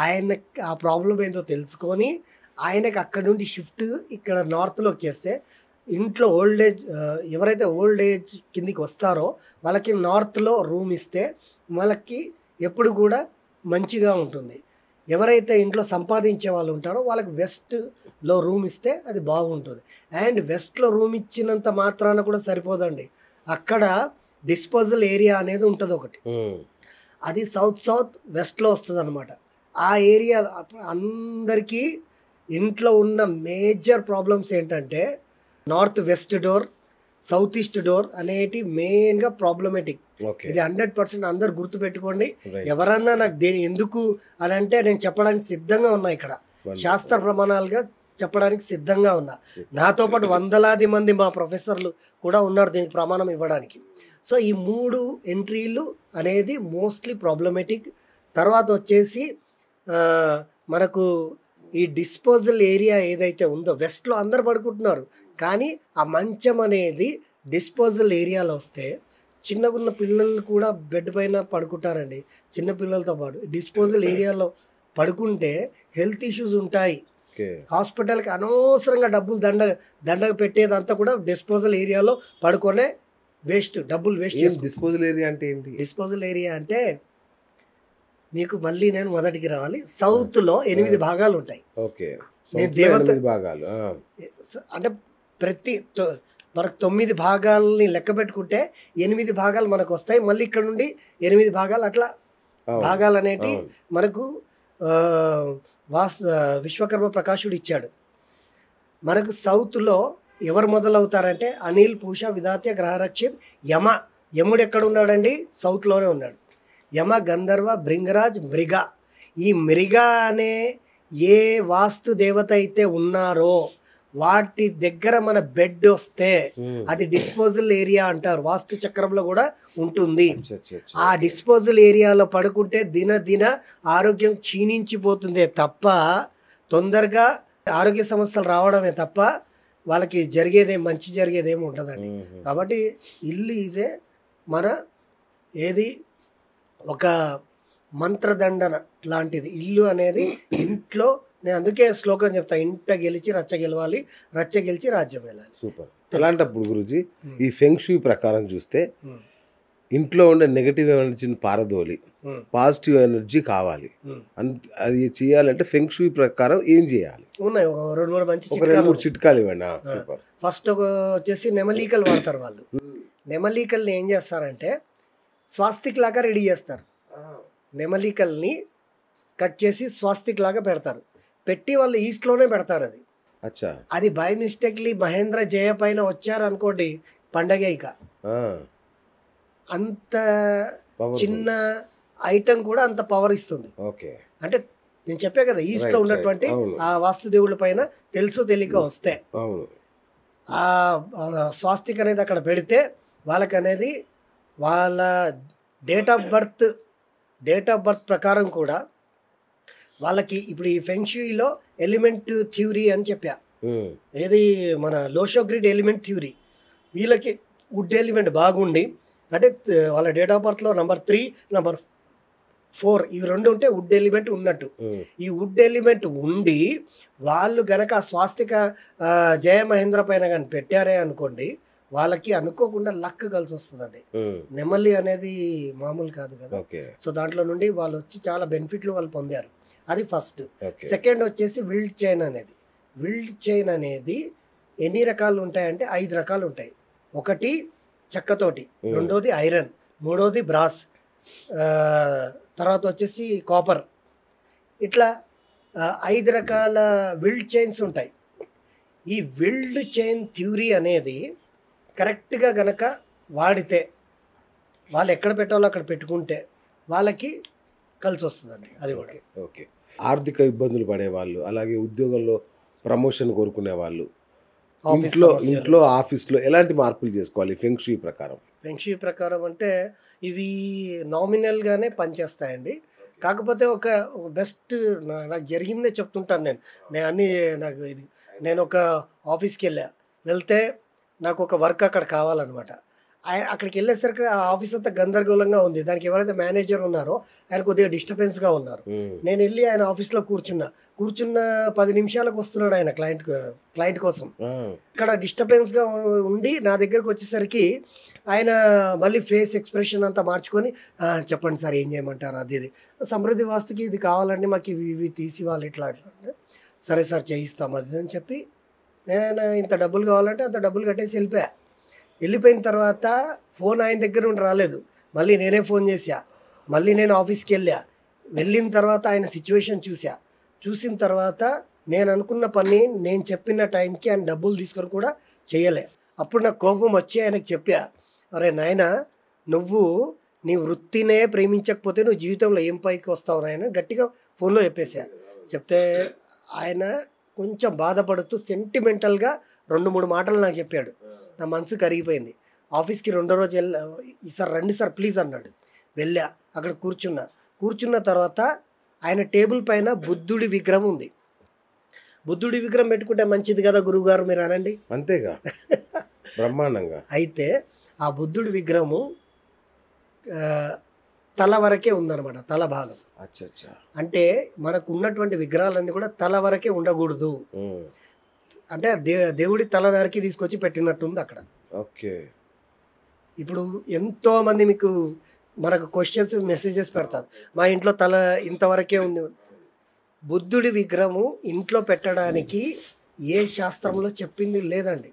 ఆయన ఆ ప్రాబ్లం ఏంటో తెలుసుకొని ఆయనకి అక్కడ నుండి షిఫ్ట్ ఇక్కడ నార్త్లోకి చేస్తే ఇంట్లో ఓల్డ్ ఏజ్ ఎవరైతే ఓల్డ్ ఏజ్ కిందికి వస్తారో వాళ్ళకి నార్త్లో రూమ్ ఇస్తే వాళ్ళకి ఎప్పుడు కూడా మంచిగా ఉంటుంది. ఎవరైతే ఇంట్లో సంపాదించే వాళ్ళు ఉంటారో వాళ్ళకి వెస్ట్లో రూమ్ ఇస్తే అది బాగుంటుంది. అండ్ వెస్ట్లో రూమ్ ఇచ్చినంత మాత్రాన కూడా సరిపోదండి, అక్కడ డిస్పోజల్ ఏరియా అనేది ఉంటుంది ఒకటి, అది సౌత్ వెస్ట్లో వస్తుంది అనమాట. ఆ ఏరియా అందరికీ ఇంట్లో ఉన్న మేజర్ ప్రాబ్లమ్స్ ఏంటంటే north west door, south east door అనేటి మెయిన్గా ప్రాబ్లమేటిక్. ఇది 100% అందరు గుర్తుపెట్టుకోండి. ఎవరన్నా నాకు ఎందుకు అని అంటే నేను చెప్పడానికి సిద్ధంగా ఉన్నా, ఇక్కడ శాస్త్ర ప్రమాణాలుగా చెప్పడానికి సిద్ధంగా ఉన్నా. నాతో పాటు వందలాది మంది మా ప్రొఫెసర్లు కూడా ఉన్నారు దీనికి ప్రమాణం ఇవ్వడానికి. సో ఈ 3 ఎంట్రీలు అనేది మోస్ట్లీ ప్రాబ్లమేటిక్. తర్వాత వచ్చేసి మనకు ఈ డిస్పోజల్ ఏరియా ఏదైతే ఉందో వెస్ట్లో అందరు పడుకుంటున్నారు, కానీ ఆ మంచం అనేది డిస్పోజల్ ఏరియాలో వస్తే చిన్నగున్న పిల్లలు కూడా బెడ్ పైన పడుకుంటారండి, చిన్న పిల్లలతో పాటు. డిస్పోజల్ ఏరియాలో పడుకుంటే హెల్త్ ఇష్యూస్ ఉంటాయి. హాస్పిటల్కి అనవసరంగా డబ్బులు దండగా పెట్టేదంతా కూడా డిస్పోజల్ ఏరియాలో పడుకొనే డబ్బులు వేస్ట్ చేసుకో. డిస్పోజల్ ఏరియా అంటే ఏంటి? డిస్పోజల్ ఏరియా అంటే మీకు మళ్ళీ నేను మొదటికి రావాలి. సౌత్లో 8 భాగాలు ఉంటాయి. నేను దేవత అంటే ప్రతి మనకు 9 భాగాలని లెక్క పెట్టుకుంటే 8 భాగాలు మనకు వస్తాయి. మళ్ళీ ఇక్కడ నుండి 8 భాగాలు అట్లా భాగాలు అనేటి మనకు విశ్వకర్మ ప్రకాశుడు ఇచ్చాడు. మనకు సౌత్లో ఎవరు మొదలవుతారంటే అనిల్, పూష, విధాత్య, గ్రహరక్షిత్, యముడు ఎక్కడ ఉన్నాడండి? సౌత్లోనే ఉన్నాడు. యమ, గంధర్వ, భృంగరాజ్, మృగ. ఈ మృగ అనే ఏ వాస్తు దేవత అయితే ఉన్నారో వాటి దగ్గర మన బెడ్ వస్తే అది డిస్పోజల్ ఏరియా అంటారు. వాస్తు చక్రంలో కూడా ఉంటుంది. ఆ డిస్పోజల్ ఏరియాలో పడుకుంటే దిన ఆరోగ్యం క్షీణించిపోతుందే తప్ప తొందరగా ఆరోగ్య సమస్యలు రావడమే తప్ప వాళ్ళకి మంచి జరిగేదేమి ఉంటుందండి. కాబట్టి ఇల్లు ఈజే మన ఏది ఒక మంత్రదండన లాంటిది ఇల్లు అనేది. ఇంట్లో నేను అందుకే శ్లోకం చెప్తా, ఇంట గెలిచి రచ్చ గెలవాలి, రచ్చ గెలిచి రాజ్యం వెళ్ళాలి. సూపర్. అలాంటప్పుడు గురూజీ ఈ ఫెంగ్ షూయి ప్రకారం చూస్తే ఇంట్లో ఉండే నెగటివ్ ఎనర్జీని పారదోలి పాజిటివ్ ఎనర్జీ కావాలి, అది చేయాలంటే ఫెంగ్ షూయి ప్రకారం ఏం చేయాలి? ఉన్నాయి ఒక 2-3 మంచి చిట్కాలు ఇవ్వండి. ఫస్ట్ వచ్చేసి నెమలీకలు వాడతారు వాళ్ళు. నెమలీకల్ని ఏం చేస్తారంటే స్వాస్తిక్ లాగా రెడీ చేస్తారు. నెమలికల్ని కట్ చేసి స్వాస్తిక్ లాగా పెడతారు. పెట్టి వాళ్ళు ఈస్ట్లోనే పెడతారు. అచ్చా అది బై మిస్టేక్లీ మహేంద్ర జయ పైన వచ్చారనుకోండి పండగే ఇక. అంత చిన్న ఐటమ్ కూడా అంత పవర్ ఇస్తుంది. ఓకే, అంటే నేను చెప్పే కదా ఈస్ట్లో ఉన్నటువంటి ఆ వాస్తుదేవుల పైన తెలుసు తెలియక వస్తే ఆ స్వాస్తిక్ అనేది అక్కడ పెడితే వాళ్ళకి అనేది వాళ్ళ డేట్ ఆఫ్ బర్త్ ప్రకారం కూడా వాళ్ళకి ఇప్పుడు ఈ ఫెంగ్షూయిలో ఎలిమెంట్ థ్యూరీ అని చెప్పా. ఏది మన లోషోగ్రిడ్ ఎలిమెంట్ థ్యూరీ. వీళ్ళకి వుడ్ ఎలిమెంట్ బాగుండి అంటే వాళ్ళ డేట్ ఆఫ్ బర్త్లో నెంబర్ 3 నెంబర్ 4 ఇవి 2 ఉంటే వుడ్ ఎలిమెంట్ ఉన్నట్టు. ఈ వుడ్ ఎలిమెంట్ ఉండి వాళ్ళు గనక స్వాస్తిక జయ మహేంద్ర పైన కానీ పెట్టారే అనుకోండి వాళ్ళకి అనుకోకుండా లక్ కలిసి వస్తుందండి. నెమలి అనేది మామూలు కాదు కదా. సో దాంట్లో నుండి వాళ్ళు వచ్చి చాలా బెనిఫిట్లు వాళ్ళు పొందారు. అది ఫస్ట్. సెకండ్ వచ్చేసి విల్డ్ చైన్ అనేది ఎన్ని రకాలు ఉంటాయంటే 5 రకాలు ఉంటాయి. ఒకటి చెక్కతోటి, రెండోది ఐరన్, మూడోది బ్రాస్, తర్వాత వచ్చేసి కాపర్. ఇట్లా 5 రకాల విల్డ్ చైన్స్ ఉంటాయి. ఈ విల్డ్ చైన్ థ్యూరీ అనేది కరెక్ట్గా గనక వాడితే వాళ్ళు ఎక్కడ పెట్టాలో అక్కడ పెట్టుకుంటే వాళ్ళకి కలిసి వస్తుందండి. అది కూడా ఓకే. ఆర్థిక ఇబ్బందులు పడేవాళ్ళు, అలాగే ఉద్యోగంలో ప్రమోషన్ కోరుకునే వాళ్ళు, ఇంట్లో ఆఫీస్లో ఎలాంటి మార్పులు చేసుకోవాలి ఫెంగ్షూయి ప్రకారం? ఫెంగ్షూయి ప్రకారం అంటే ఇవి నామినల్గానే పనిచేస్తాయండి. కాకపోతే ఒక బెస్ట్ నాకు జరిగిందే చెప్తుంటాను నేను ఒక ఆఫీస్కి వెళ్తే నాకు ఒక వర్క్ అక్కడ కావాలన్నమాట. అక్కడికి వెళ్ళేసరికి ఆ ఆఫీస్ అంతా గందరగోళంగా ఉంది. దానికి ఎవరైతే మేనేజర్ ఉన్నారో ఆయన కొద్దిగా డిస్టర్బెన్స్గా ఉన్నారు. నేను వెళ్ళి ఆయన ఆఫీస్లో కూర్చున్న 10 నిమిషాలకు వస్తున్నాడు ఆయన క్లయింట్ కోసం. ఇక్కడ డిస్టర్బెన్స్గా ఉండి నా దగ్గరకు వచ్చేసరికి ఆయన మళ్ళీ ఫేస్ ఎక్స్ప్రెషన్ అంతా మార్చుకొని చెప్పండి సార్ ఏం చేయమంటారు, అది సమృద్ధి వాస్తుకి ఇది కావాలండి, మాకు ఇవి తీసి వాళ్ళు ఇట్లా అంటే సరే సార్ చేయిస్తాం అది అని చెప్పి నేను ఇంత డబ్బులు కావాలంటే అంత డబ్బులు కట్టేసి వెళ్ళిపోయిన తర్వాత ఫోన్ ఆయన దగ్గర నుండి రాలేదు. మళ్ళీ నేనే ఫోన్ చేశా. మళ్ళీ నేను ఆఫీస్కి వెళ్ళిన తర్వాత ఆయన సిచ్యువేషన్ చూసిన తర్వాత నేను అనుకున్న పని నేను చెప్పిన టైంకి ఆయన డబ్బులు తీసుకొని కూడా చేయలే. అప్పుడు నాకు కోపం వచ్చి ఆయనకు చెప్పా, అరే నాయన నువ్వు నీ వృత్తినే ప్రేమించకపోతే నువ్వు జీవితంలో ఏం పైకి వస్తావు నాయన గట్టిగా ఫోన్లో చెప్తే ఆయన కొంచెం బాధపడుతూ సెంటిమెంటల్గా 2-3 మాటలు నాకు చెప్పాడు. నా మనసు కరిగిపోయింది. ఆఫీస్కి 2వ రోజు సార్ రండి సార్ ప్లీజ్ అన్నాడు. అక్కడ కూర్చున్న తర్వాత ఆయన టేబుల్ పైన బుద్ధుడి విగ్రహం ఉంది. బుద్ధుడి విగ్రహం పెట్టుకుంటే మంచిది కదా గురువుగారు మీరు అనండి. అంతేగా బ్రహ్మాండంగా. అయితే ఆ బుద్ధుడి విగ్రహము తల వరకే ఉందన్నమాట, తల భాగం. అంటే మనకు ఉన్నటువంటి విగ్రహాలన్నీ కూడా తల వరకే ఉండకూడదు. అంటే దేవుడి తల ధరకి తీసుకొచ్చి పెట్టినట్టుంది అక్కడ. ఓకే. ఇప్పుడు ఎంతో మంది మనకు క్వశ్చన్స్ మెసేజెస్ పెడతారు, మా ఇంట్లో తల ఇంతవరకే ఉంది. బుద్ధుడి విగ్రహము ఇంట్లో పెట్టడానికి ఏ శాస్త్రంలో చెప్పింది లేదండి.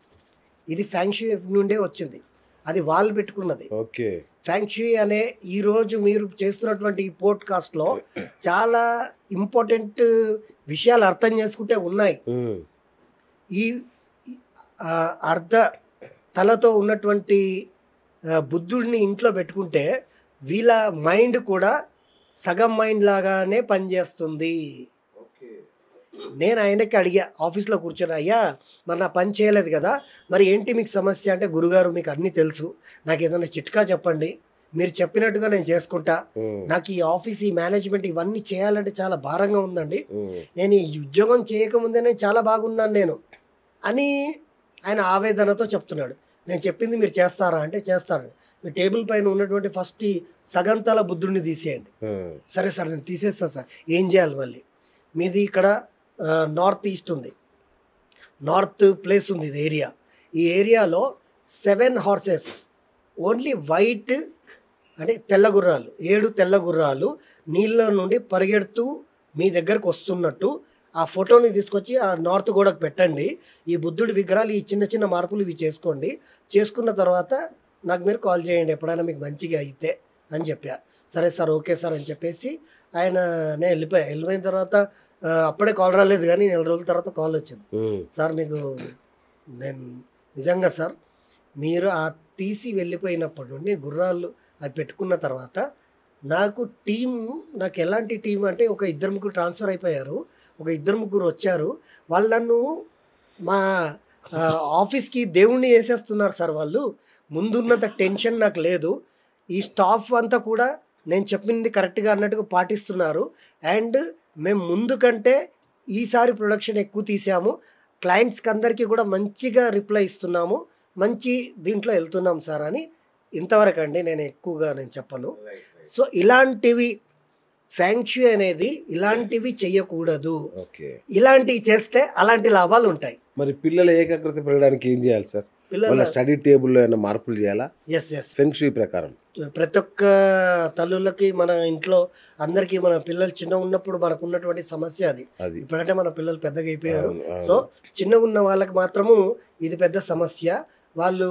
ఇది ఫెంగ్షూయి నుండే వచ్చింది. అది వాళ్ళు పెట్టుకున్నది. ఓకే. ఫెంగ్షూయి అనే ఈరోజు మీరు చేస్తున్నటువంటి ఈ పోడ్కాస్ట్లో చాలా ఇంపార్టెంట్ విషయాలు అర్థం చేసుకుంటే ఉన్నాయి. ఈ అర్ధ తలతో ఉన్నటువంటి బుద్ధుడిని ఇంట్లో పెట్టుకుంటే వీళ్ళ మైండ్ కూడా సగం మైండ్ లాగానే పనిచేస్తుంది. నేను ఆయనకి అడిగా ఆఫీస్లో కూర్చొని, అయ్యా మరి నా పని చేయలేదు కదా, మరి ఏంటి మీకు సమస్య అంటే, గురుగారు మీకు అన్నీ తెలుసు, నాకు ఏదైనా చిట్కా చెప్పండి, మీరు చెప్పినట్టుగా నేను చేసుకుంటా, నాకు ఈ ఆఫీస్ ఈ మేనేజ్మెంట్ ఇవన్నీ చేయాలంటే చాలా భారంగా ఉందండి, నేను ఈ ఉద్యోగం చేయకముందే నేను చాలా బాగున్నాను నేను అని ఆయన ఆవేదనతో చెప్తున్నాడు. నేను చెప్పింది మీరు చేస్తారా అంటే చేస్తాను. మీ టేబుల్ పైన ఉన్నటువంటి ఫస్ట్ సగంతల బుద్ధుడిని తీసేయండి. సరే సార్ నేను తీసేస్తాను సార్. ఏం చేయాలి మళ్ళీ? మీది ఇక్కడ నార్త్ ఈస్ట్ ఉంది, నార్త్ ప్లేస్ ఉంది ఇది ఏరియా. ఈ ఏరియాలో 7 హార్సెస్ ఓన్లీ వైట్ అంటే తెల్ల గుర్రాలు, 7 తెల్ల గుర్రాలు నీళ్ళ నుండి పరిగెడుతూ మీ దగ్గరకు వస్తున్నట్టు ఆ ఫోటోని తీసుకొచ్చి ఆ నార్త్ గోడకు పెట్టండి. ఈ బుద్ధుడి విగ్రహాలు ఈ చిన్న చిన్న మార్పులు ఇవి చేసుకున్న తర్వాత నాకు మీరు కాల్ చేయండి ఎప్పుడైనా మీకు మంచిగా అయితే అని చెప్పా. సరే సార్ ఓకే సార్ అని చెప్పేసి నేను వెళ్ళిపోయిన తర్వాత అప్పుడే కాల్ రాలేదు, కానీ 4 రోజుల తర్వాత కాల్ వచ్చింది. సార్ మీకు నేను నిజంగా సార్ మీరు ఆ తీసి వెళ్ళిపోయినప్పటి నుండి గుర్రాలు అవి పెట్టుకున్న తర్వాత నాకు ఎలాంటి టీం అంటే ఒక 2-3 ట్రాన్స్ఫర్ అయిపోయారు, ఒక 2-3 వచ్చారు. వాళ్ళు నన్ను మా ఆఫీస్కి దేవుణ్ణి వేసేస్తున్నారు సార్. వాళ్ళు ముందున్నంత టెన్షన్ నాకు లేదు. ఈ స్టాఫ్ అంతా కూడా నేను చెప్పింది కరెక్ట్గా అన్నట్టుగా పాటిస్తున్నారు. అండ్ మేము ముందు కంటే ఈసారి ప్రొడక్షన్ ఎక్కువ తీసాము, క్లయింట్స్కి అందరికీ కూడా మంచిగా రిప్లై ఇస్తున్నాము, మంచి దీంట్లో వెళ్తున్నాం సార్ అని. ఇంతవరకు అండి, నేను ఎక్కువగా నేను చెప్పను. సో ఇలాంటివి ఫ్యాంక్షూ అనేది ఇలాంటివి చెయ్యకూడదు. ఇలాంటివి చేస్తే అలాంటి లాభాలు ఉంటాయి. మరి పిల్లల ఏకాగ్రత పెరగడానికి ఏం చేయాలి సార్? పిల్లల స్టడీ టేబుల్లో ఏమైనా మార్పులు చేయాలా? ఎస్ ఫెంక్షూ ప్రకారం ప్రతి ఒక్క తల్లులకి మన ఇంట్లో అందరికీ మన పిల్లలు చిన్నగా ఉన్నప్పుడు మనకు ఉన్నటువంటి సమస్య అది. ఇప్పుడంటే మన పిల్లలు పెద్దగా అయిపోయారు. సో చిన్నగా ఉన్న వాళ్ళకి మాత్రము ఇది పెద్ద సమస్య. వాళ్ళు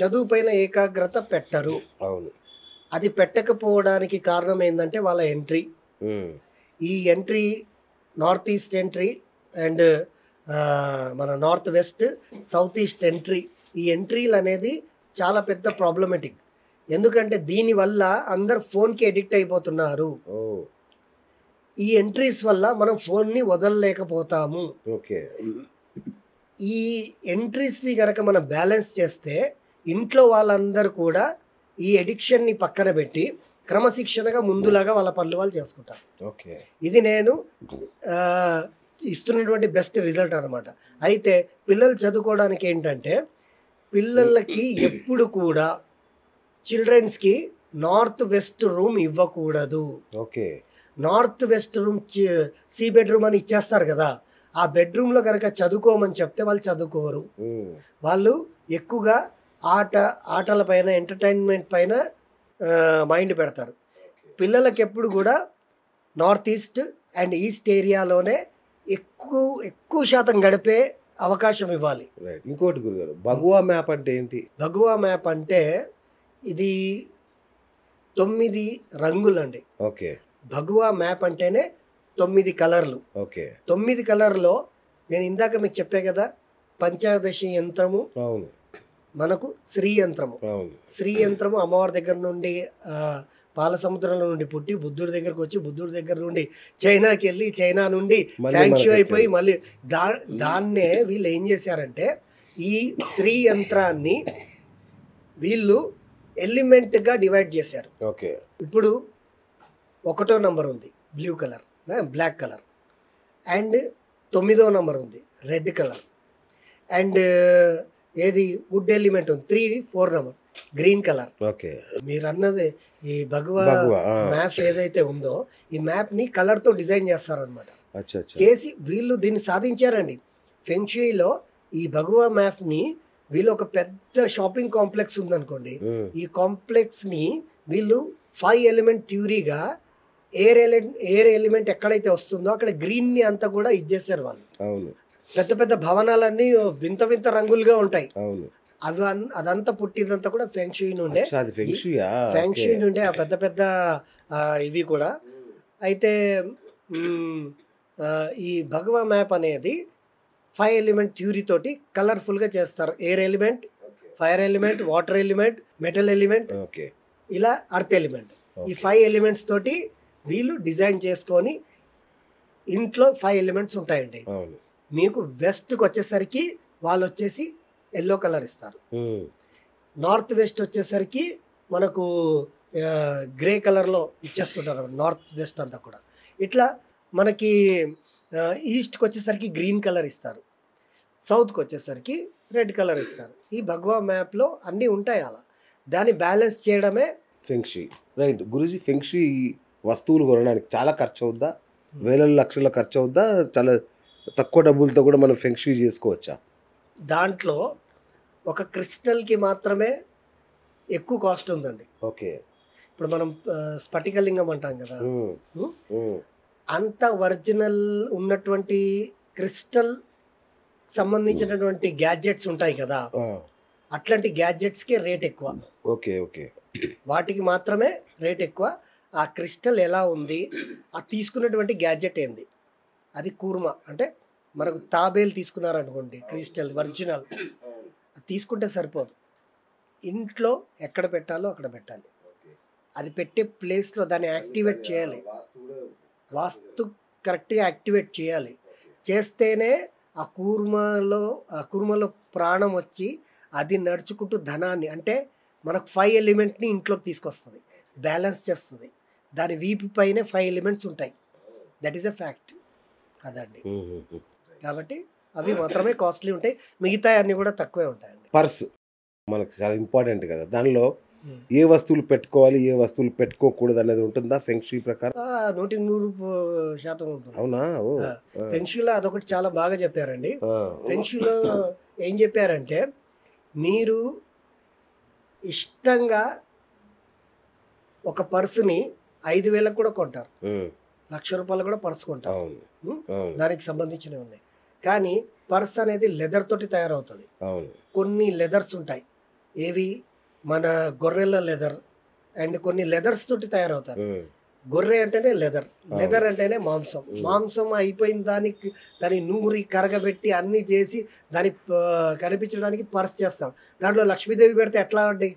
చదువు పైన ఏకాగ్రత పెట్టరు. అది పెట్టకపోవడానికి కారణం ఏంటంటే వాళ్ళ ఎంట్రీ. ఈ entry north east entry and మన north west south east entry, ఈ ఎంట్రీలు అనేది చాలా పెద్ద ప్రాబ్లమెటిక్. ఎందుకంటే దీనివల్ల అందరు ఫోన్కి ఎడిక్ట్ అయిపోతున్నారు. ఈ ఎంట్రీస్ వల్ల మనం ఫోన్ని వదలలేకపోతాము. ఈ ఎంట్రీస్ని కనుక మనం బ్యాలెన్స్ చేస్తే ఇంట్లో వాళ్ళందరూ కూడా ఈ ఎడిక్షన్ని పక్కన పెట్టి క్రమశిక్షణగా ముందులాగా వాళ్ళ పనులు వాళ్ళు చేసుకుంటారు. ఇది నేను ఇస్తున్నటువంటి బెస్ట్ రిజల్ట్ అనమాట. అయితే పిల్లలు చదువుకోవడానికి ఏంటంటే పిల్లలకి ఎప్పుడు కూడా చిల్డ్రన్స్కి నార్త్ వెస్ట్ రూమ్ ఇవ్వకూడదు. నార్త్ వెస్ట్ రూమ్ సి బెడ్రూమ్ అని ఇచ్చేస్తారు కదా, ఆ బెడ్రూమ్లో కనుక చదువుకోమని చెప్తే వాళ్ళు చదువుకోరు. వాళ్ళు ఎక్కువగా ఆటల పైన ఎంటర్టైన్మెంట్ పైన మైండ్ పెడతారు. పిల్లలకి ఎప్పుడు కూడా నార్త్ ఈస్ట్ అండ్ ఈస్ట్ ఏరియాలోనే ఎక్కువ శాతం గడిపే అవకాశం ఇవ్వాలి. ఇంకోటి గురుగారు, భగవా మ్యాప్ అంటే ఏంటి? భగవా మ్యాప్ అంటే ఇది 9 రంగులు అండి. భగవా మ్యాప్ అంటేనే 9 కలర్లు. 9 కలర్లో నేను ఇందాక మీకు చెప్పే కదా, పంచదశి యంత్రము మనకు శ్రీ యంత్రము. శ్రీ యంత్రము అమ్మవారి దగ్గర నుండి పాల సముద్రంలో నుండి పుట్టి బుద్ధుడి దగ్గరకు వచ్చి బుద్ధుడి దగ్గర నుండి చైనాకి వెళ్ళి చైనా నుండి ఫ్యాంక్షూ అయిపోయి మళ్ళీ దాన్నే వీళ్ళు ఏం చేశారంటే ఈ శ్రీ యంత్రాన్ని వీళ్ళు ఎలిమెంట్గా డివైడ్ చేశారు. ఇప్పుడు 1వ నంబర్ ఉంది blue colour, black colour. And 9వ నంబర్ ఉంది రెడ్ కలర్. అండ్ ఏది వుడ్ ఎలిమెంట్ ఉంది 3, 4 నంబర్ గ్రీన్ కలర్. మీరు అన్నది ఈ భగవా మ్యాప్ ఏదైతే ఉందో ఈ మ్యాప్ ని కలర్ తో డిజైన్ చేస్తారనమాట. చేసి వీళ్ళు దీన్ని సాధించారండి. ఫెంక్షూయిలో ఈ భగవా మ్యాప్ ని వీళ్ళు ఒక పెద్ద షాపింగ్ కాంప్లెక్స్ ఉందనుకోండి, ఈ కాంప్లెక్స్ ని వీళ్ళు 5 ఎలిమెంట్ థ్యూరీగా ఎయిర్ ఎలిమెంట్ ఎక్కడైతే వస్తుందో అక్కడ గ్రీన్ ని అంతా కూడా ఇచ్చేసారు వాళ్ళు. పెద్ద పెద్ద భవనాలన్నీ వింత వింత రంగులుగా ఉంటాయి. అదంతా పుట్టిదంతా కూడా ఫెంక్షూ నుండే. ఫెంక్షూ నుండే ఆ పెద్ద పెద్ద ఇవి కూడా. అయితే ఈ భగవా మ్యాప్ అనేది 5 ఎలిమెంట్ థ్యూరీ తోటి కలర్ఫుల్గా చేస్తారు. Air element, fire element, water element, metal element, ఇలా అర్త్ ఎలిమెంట్. ఈ 5 ఎలిమెంట్స్ తోటి వీళ్ళు డిజైన్ చేసుకొని ఇంట్లో 5 ఎలిమెంట్స్ ఉంటాయండి. మీకు వెస్ట్కి వచ్చేసరికి వాళ్ళు వచ్చేసి ఎల్లో కలర్ ఇస్తారు. నార్త్ వెస్ట్ వచ్చేసరికి మనకు గ్రే కలర్లో ఇచ్చేస్తుంటారు నార్త్ వెస్ట్ అంతా కూడా. ఇట్లా మనకి ఈస్ట్కి వచ్చేసరికి గ్రీన్ కలర్ ఇస్తారు, సౌత్కి వచ్చేసరికి రెడ్ కలర్ ఇస్తారు. ఈ భగవా మ్యాప్లో అన్నీ ఉంటాయి. అలా దాన్ని బ్యాలెన్స్ చేయడమే ఫెంక్షూ. రైట్ గురూజీ, ఫెంక్షూ వస్తువులు కొనడానికి చాలా ఖర్చు అవుద్దా? వేల లక్షల ఖర్చు అవుద్దా? చాలా తక్కువ డబ్బులతో కూడా మనం ఫెంక్షూ చేసుకోవచ్చా? దాంట్లో ఒక క్రిస్టల్కి మాత్రమే ఎక్కువ కాస్ట్ ఉందండి. ఇప్పుడు మనం స్ఫటికలింగం అంటాం కదా, అంత ఒరిజినల్ ఉన్నటువంటి క్రిస్టల్ సంబంధించినటువంటి గ్యాడ్జెట్స్ ఉంటాయి కదా, అట్లాంటి గ్యాడ్జెట్స్కి రేట్ ఎక్కువ. వాటికి మాత్రమే రేట్ ఎక్కువ. ఆ క్రిస్టల్ ఎలా ఉంది, ఆ తీసుకున్నటువంటి గ్యాడ్జెట్ ఏంది, అది కూర్మ అంటే మనకు తాబేలు తీసుకున్నారనుకోండి క్రిస్టల్ ఒరిజినల్, అది తీసుకుంటే సరిపోదు, ఇంట్లో ఎక్కడ పెట్టాలో అక్కడ పెట్టాలి. అది పెట్టే ప్లేస్లో దాన్ని యాక్టివేట్ చేయాలి, వాస్తు కరెక్ట్గా యాక్టివేట్ చేయాలి. చేస్తేనే ఆ కూర్మలో ప్రాణం వచ్చి అది నడుచుకుంటూ ధనాన్ని అంటే మనకు 5 ఎలిమెంట్ని ఇంట్లోకి తీసుకొస్తుంది, బ్యాలెన్స్ చేస్తుంది. దాని వీపు పైనే 5 ఎలిమెంట్స్ ఉంటాయి. దట్ ఈస్ ఎ ఫ్యాక్ట్ అదండి. కాబట్టి అవి మాత్రమే కాస్ట్లీ ఉంటాయి, మిగతా అన్నీ కూడా తక్కువే ఉంటాయండి. పర్స్ మనకు చాలా ఇంపార్టెంట్ కదా, దానిలో ఏ వస్తువులు పెట్టుకోవాలి ఏ వస్తువులు పెట్టుకోకూడదు అనేది ఉంటుందా ఫెంగ్షూ ప్రకారం? 100% ఉంటుంది. అవునా? ఫెంగ్షూలో అదొకటి చాలా బాగా చెప్పారండి. ఫెంగ్షూలో ఏం చెప్పారంటే మీరు ఇష్టంగా ఒక పర్సుని 5,000 కూడా కొంటారు, ₹1,00,000 కూడా పర్సు కొంటారు, దానికి సంబంధించినవి ఉన్నాయి. కానీ పర్స్ అనేది లెదర్ తోటి తయారవుతుంది. కొన్ని లెదర్స్ ఉంటాయి, ఏవి మన గొర్రెల లెదర్ అండ్ కొన్ని లెదర్స్ తోటి తయారవుతారు. గొర్రె అంటేనే లెదర్, లెదర్ అంటేనే మాంసం. మాంసం అయిపోయిన దాన్ని నూరి కరగబెట్టి అన్నీ చేసి దాన్ని కనిపించడానికి పర్స్ చేస్తాం. దాంట్లో లక్ష్మీదేవి పెడితే ఎట్లా అండి?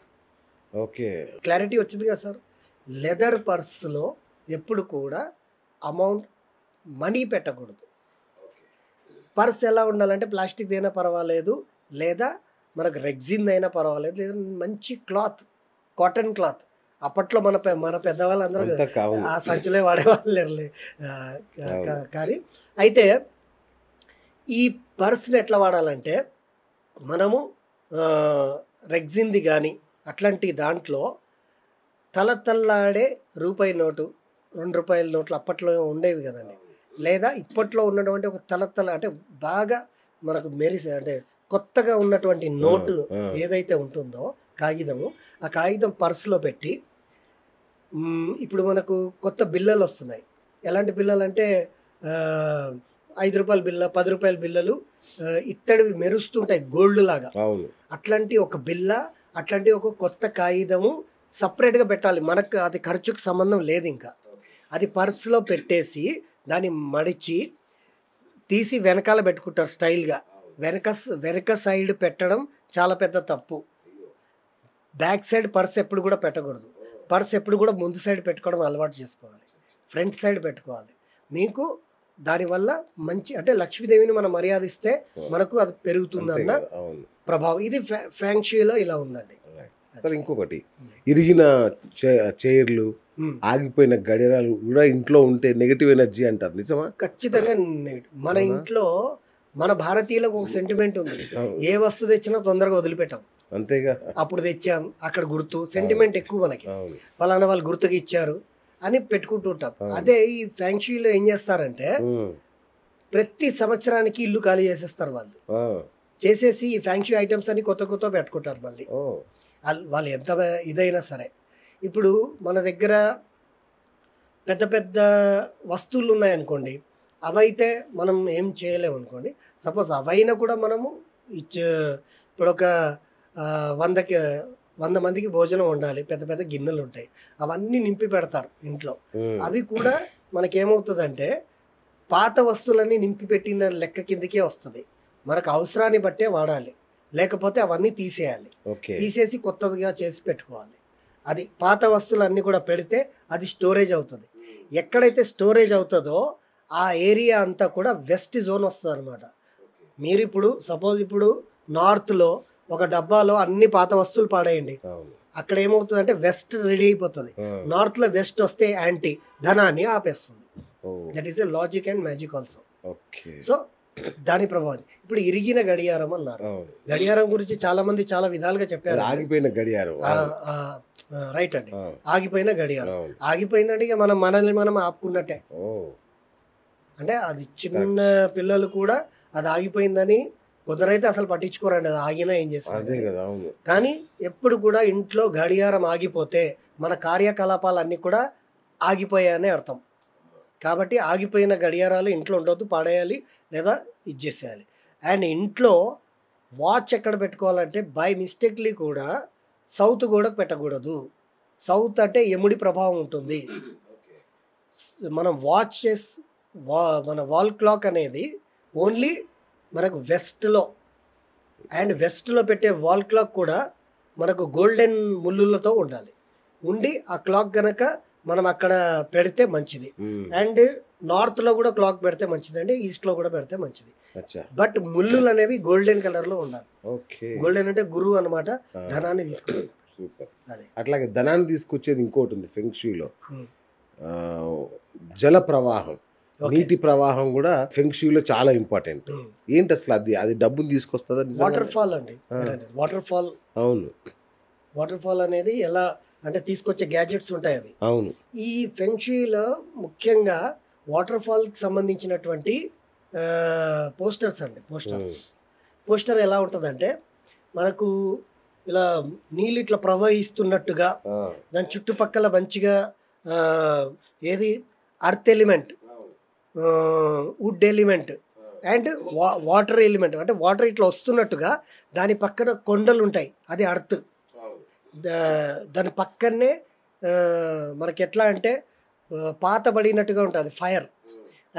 ఓకే, క్లారిటీ వచ్చింది కదా సార్. లెదర్ పర్స్లో ఎప్పుడు కూడా అమౌంట్ మనీ పెట్టకూడదు. పర్స్ ఎలా ఉండాలంటే ప్లాస్టిక్ అయినా పర్వాలేదు, లేదా మనకు రెగ్జిన్ అయినా పర్వాలేదు, లేదా మంచి క్లాత్, కాటన్ క్లాత్. అప్పట్లో మన పెద్దవాళ్ళందరూ ఆ సంచులే వాడేవాళ్ళు. కానీ అయితే ఈ పర్స్ని ఎట్లా వాడాలంటే మనము రెగ్జిన్ది కానీ అట్లాంటి దాంట్లో తలతల్లాడే రూపాయి నోటు, ₹2 నోట్లు అప్పట్లో ఉండేవి కదండి. లేదా ఇప్పట్లో ఉన్నటువంటి ఒక అంటే బాగా మనకు అంటే కొత్తగా ఉన్నటువంటి నోటు ఏదైతే ఉంటుందో కాగితము, ఆ కాగితం పర్సులో పెట్టి, ఇప్పుడు మనకు కొత్త బిల్లలు వస్తున్నాయి. ఎలాంటి బిల్లలు అంటే ₹5 బిల్ల, ₹10 బిల్లలు ఇత్తడివి మెరుస్తుంటాయి గోల్డ్ లాగా. అట్లాంటి ఒక బిల్ల, అట్లాంటి ఒక కొత్త కాగితము సపరేట్గా పెట్టాలి. మనకు అది ఖర్చుకు సంబంధం లేదు. ఇంకా అది పర్సులో పెట్టేసి దాన్ని మడిచి తీసి వెనకాల పెట్టుకుంటారు స్టైల్గా. వెనక సైడ్ పెట్టడం చాలా పెద్ద తప్పు. బ్యాక్ సైడ్ పర్స్ ఎప్పుడు కూడా పెట్టకూడదు. పర్స్ ఎప్పుడు కూడా ముందు సైడ్ పెట్టుకోవడం అలవాటు చేసుకోవాలి, ఫ్రంట్ సైడ్ పెట్టుకోవాలి. మీకు దానివల్ల మంచి అంటే లక్ష్మీదేవిని మనం మర్యాదిస్తే మనకు అది పెరుగుతుందన్న ప్రభావం. ఇది ఫెంగ్షూలో ఇలా ఉందండి. ఇంకొకటి, ఇరిగిన చైర్లు, ఆగిపోయిన గడియారాలు కూడా ఇంట్లో ఉంటే నెగటివ్ ఎనర్జీ అంటారు, నిజమా? ఖచ్చితంగా. మన ఇంట్లో మన భారతీయులకు ఒక సెంటిమెంట్ ఉంది, ఏ వస్తువు తెచ్చినా తొందరగా వదిలిపెట్టాం. అంతేగా, అప్పుడు తెచ్చాం అక్కడ గుర్తు, సెంటిమెంట్ ఎక్కువ మనకి, ఫలానా వాళ్ళు గుర్తుకి ఇచ్చారు అని పెట్టుకుంటూ ఉంటాం. అదే ఈ ఫెంగ్షూలో ఏం చేస్తారంటే ప్రతి సంవత్సరానికి ఇల్లు ఖాళీ చేసేస్తారు వాళ్ళు. చేసేసి ఈ ఫెంగ్షూ ఐటమ్స్ అని కొత్త పెట్టుకుంటారు మళ్ళీ. వాళ్ళు ఎంత ఇదైనా సరే. ఇప్పుడు మన దగ్గర పెద్ద పెద్ద వస్తువులు ఉన్నాయనుకోండి, అవైతే మనం ఏం చేయలేము అనుకోండి. సపోజ్ అవైనా కూడా మనము ఇప్పుడు ఒక 100 మందికి భోజనం వండాలి, పెద్ద పెద్ద గిన్నెలు ఉంటాయి, అవన్నీ నింపి పెడతారు ఇంట్లో. అవి కూడా మనకేమవుతుందంటే పాత వస్తువులన్నీ నింపి పెట్టిన లెక్క కిందకే వస్తుంది. మనకు అవసరాన్ని బట్టే వాడాలి, లేకపోతే అవన్నీ తీసేయాలి. తీసేసి కొత్తదిగా చేసి పెట్టుకోవాలి. అది పాత వస్తువులన్నీ కూడా పెడితే అది స్టోరేజ్ అవుతుంది. ఎక్కడైతే స్టోరేజ్ అవుతుందో ఆ ఏరియా అంతా కూడా వెస్ట్ జోన్ వస్తుంది అనమాట. మీరు ఇప్పుడు సపోజ్ ఇప్పుడు నార్త్లో ఒక డబ్బాలో అన్ని పాత వస్తువులు పాడేయండి, అక్కడ ఏమవుతుందంటే వెస్ట్ రెడీ అయిపోతుంది. నార్త్లో వెస్ట్ వస్తే యాంటీ ధనాన్ని ఆపేస్తుంది. That is a logic and magic also. So దాని ప్రభావం. ఇప్పుడు ఇరిగిన గడియారం అన్నారు. గడియారం గురించి చాలా మంది చాలా విధాలుగా చెప్పారు. ఆగిపోయిన గడియారం, రైట్ అండి. ఆగిపోయిన గడియారం ఆగిపోయిందంటే ఇక మనల్ని మనం ఆపుకున్నట్టే. అంటే అది చిన్న పిల్లలు కూడా అది ఆగిపోయిందని కొందరైతే అసలు పట్టించుకోరండి, అది ఆగినా ఏం చేస్తారు. కానీ ఎప్పుడు కూడా ఇంట్లో గడియారం ఆగిపోతే మన కార్యకలాపాలన్నీ కూడా ఆగిపోయాయనే అర్థం. కాబట్టి ఆగిపోయిన గడియారాలు ఇంట్లో ఉండొద్దు, పాడేయాలి లేదా ఇచ్చేసేయాలి. అండ్ ఇంట్లో వాచ్ ఎక్కడ పెట్టుకోవాలంటే బై మిస్టేక్లీ కూడా సౌత్ గోడకు పెట్టకూడదు. సౌత్ అంటే యముడి ప్రభావం ఉంటుంది. మనం మన వాల్ క్లాక్ అనేది ఓన్లీ మనకు వెస్ట్లో, అండ్ వెస్ట్లో పెట్టే వాల్ క్లాక్ కూడా మనకు గోల్డెన్ ముళ్ళులతో ఉండి ఆ క్లాక్ కనుక మనం అక్కడ పెడితే మంచిది. అండ్ నార్త్లో కూడా క్లాక్ పెడితే మంచిది, ఈస్ట్లో కూడా పెడితే మంచిది. బట్ ముళ్ళులు అనేవి గోల్డెన్ కలర్లో ఉండాలి. గోల్డెన్ అంటే గురువు అనమాట, ధనాన్ని తీసుకొస్తాడు. అదే అట్లాగే ధనాన్ని తీసుకొచ్చేది ఇంకోటి ఉంది ఫెంగ్షూలో, జల ప్రవాహం, నీటి ప్రవాహం కూడా ఫెంగ్షూలో చాలా ఇంపార్టెంట్. ఏంటి అసలు అది డబ్బుని తీసుకొస్తుందా? వాటర్ ఫాల్ అండి, వాటర్ ఫాల్. అవును, వాటర్ ఫాల్ అనేది ఎలా అంటే తీసుకొచ్చే గ్యాజెట్స్ ఉంటాయి అవి. అవును, ఈ ఫెంగ్షూలో ముఖ్యంగా వాటర్ ఫాల్కి సంబంధించినటువంటి పోస్టర్స్ అండి. పోస్టర్ ఎలా ఉంటుందంటే మనకు ఇలా నీళ్ళు ఇట్లా ప్రవహిస్తున్నట్టుగా, దాని చుట్టుపక్కల మంచిగా ఏది earth element, would element and water element, అంటే వాటర్ ఇట్లా వస్తున్నట్టుగా దాని పక్కన కొండలు ఉంటాయి, అది అర్త్. దాని పక్కనే మనకి ఎట్లా అంటే పాతబడినట్టుగా ఉంటుంది ఫైర్,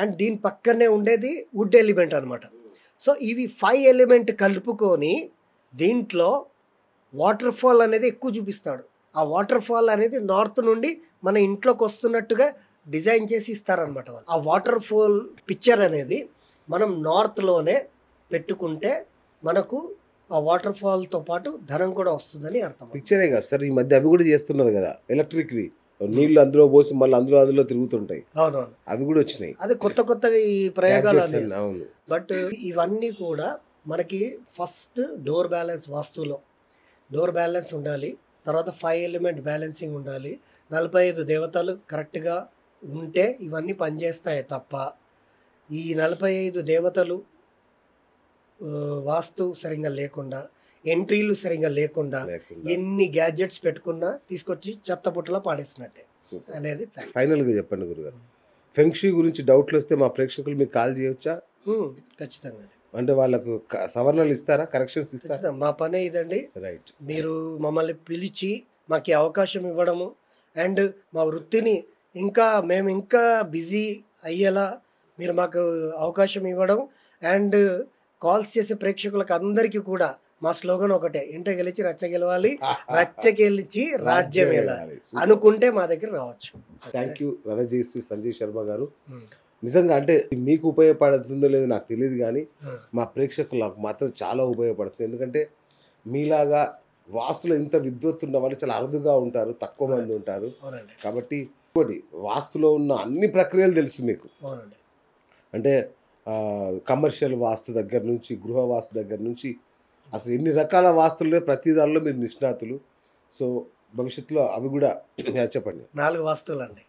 అండ్ దీని పక్కనే ఉండేది వుడ్ ఎలిమెంట్ అనమాట. సో ఇవి 5 ఎలిమెంట్ కలుపుకొని దీంట్లో వాటర్ ఫాల్ అనేది ఎక్కువ చూపిస్తాడు. ఆ వాటర్ ఫాల్ అనేది నార్త్ నుండి మన ఇంట్లోకి వస్తున్నట్టుగా డిజైన్ చేసి ఇస్తారనమాట వాళ్ళు. ఆ వాటర్ ఫాల్ పిక్చర్ అనేది మనం నార్త్లోనే పెట్టుకుంటే మనకు ఆ వాటర్ ఫాల్తో పాటు ధనం కూడా వస్తుందని అర్థం. పిక్చరే కదా సార్, ఈ మధ్య అవి కూడా చేస్తున్నారు కదా, ఎలక్ట్రిక్వి, నీళ్ళు అందులో పోసి మళ్ళీ అందులో తిరుగుతుంటాయి. అవునవును, అవి కూడా వచ్చినాయి. అది కొత్తగా ఈ ప్రయోగాలు అనేది. బట్ ఇవన్నీ కూడా మనకి ఫస్ట్ డోర్ బ్యాలెన్స్, వాస్తులో డోర్ బ్యాలెన్స్ ఉండాలి, తర్వాత 5 ఎలిమెంట్ బ్యాలెన్సింగ్ ఉండాలి, 45 దేవతలు కరెక్ట్గా ఉంటే ఇవన్నీ పనిచేస్తాయి తప్ప ఈ 45 దేవతలు వాస్తు సరిగ్గా లేకుండా, ఎంట్రీలు సరిగ్గా లేకుండా ఎన్ని గ్యాడ్జెట్స్ పెట్టుకున్నా తీసుకొచ్చి చెత్తపుట్టలో పాడేసినట్టే అనేది ఫ్యాక్ట్. ఫైనల్గా చెప్పండి గురుగారు, ఫెంగ్షూ గురించి డౌట్లు వస్తే మా ప్రేక్షకులు మీకు కాల్ చేయొచ్చా? ఖచ్చితంగా. అంటే వాళ్ళకు సవరణలు ఇస్తారా, కరెక్షన్స్ ఇస్తారా? మా పనే ఇదండి. రైట్, మీరు మమ్మల్ని పిలిచి మాకు అవకాశం ఇవ్వడము, అండ్ మా వృత్తిని మేము ఇంకా బిజీ అయ్యేలా మీరు మాకు అవకాశం ఇవ్వడం, అండ్ కాల్స్ చేసే ప్రేక్షకులకు అందరికీ కూడా మా స్లోగన్ ఒకటే, ఇంట గెలిచి రచ్చ గెలవాలి, రచ్చ గెలిచి రాజ్యం వెళ్ళాలి అనుకుంటే మా దగ్గర రావచ్చు. థ్యాంక్ యూ రణజయశ్రీ సంజయ్ శర్మ గారు. నిజంగా అంటే మీకు ఉపయోగపడుతుందో లేదో నాకు తెలియదు, కానీ మా ప్రేక్షకులకు మాత్రం చాలా ఉపయోగపడుతుంది. ఎందుకంటే మీలాగా వాస్తులో ఇంత విద్వత్తు ఉన్న వాళ్ళు చాలా అరుదుగా ఉంటారు, తక్కువ మంది ఉంటారు. కాబట్టి వాస్తులో ఉన్న అన్ని ప్రక్రియలు తెలుసు మీకు. అంటే కమర్షియల్ వాస్తు దగ్గర నుంచి, గృహ వాస్తు దగ్గర నుంచి, అసలు ఎన్ని రకాల వాస్తుల్లో ప్రతి దానిలో మీరు నిష్ణాతులు. సో భవిష్యత్తులో అవి కూడా చెప్పండి. 4 వాస్తువులు అండి.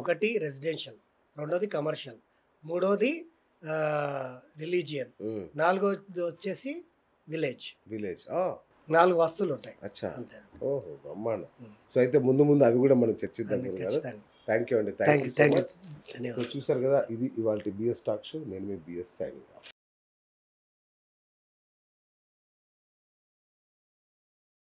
ఒకటి రెసిడెన్షియల్, రెండోది కమర్షియల్, మూడోది రిలీజియన్, నాలుగోది వచ్చేసి విలేజ్. 4 వాస్తువులు ఉంటాయి. అంతే. ఓహో, బ్రహ్మాండం. సో అయితే ముందు అవి కూడా మనం చర్చిద్దాం. థ్యాంక్ యూ అండి. Thank you. చూసారు కదా, ఇది ఇవాళ బిఎస్ టాక్ షో. నేను మీ బిఎస్ సైనింగ్ ఆఫ్.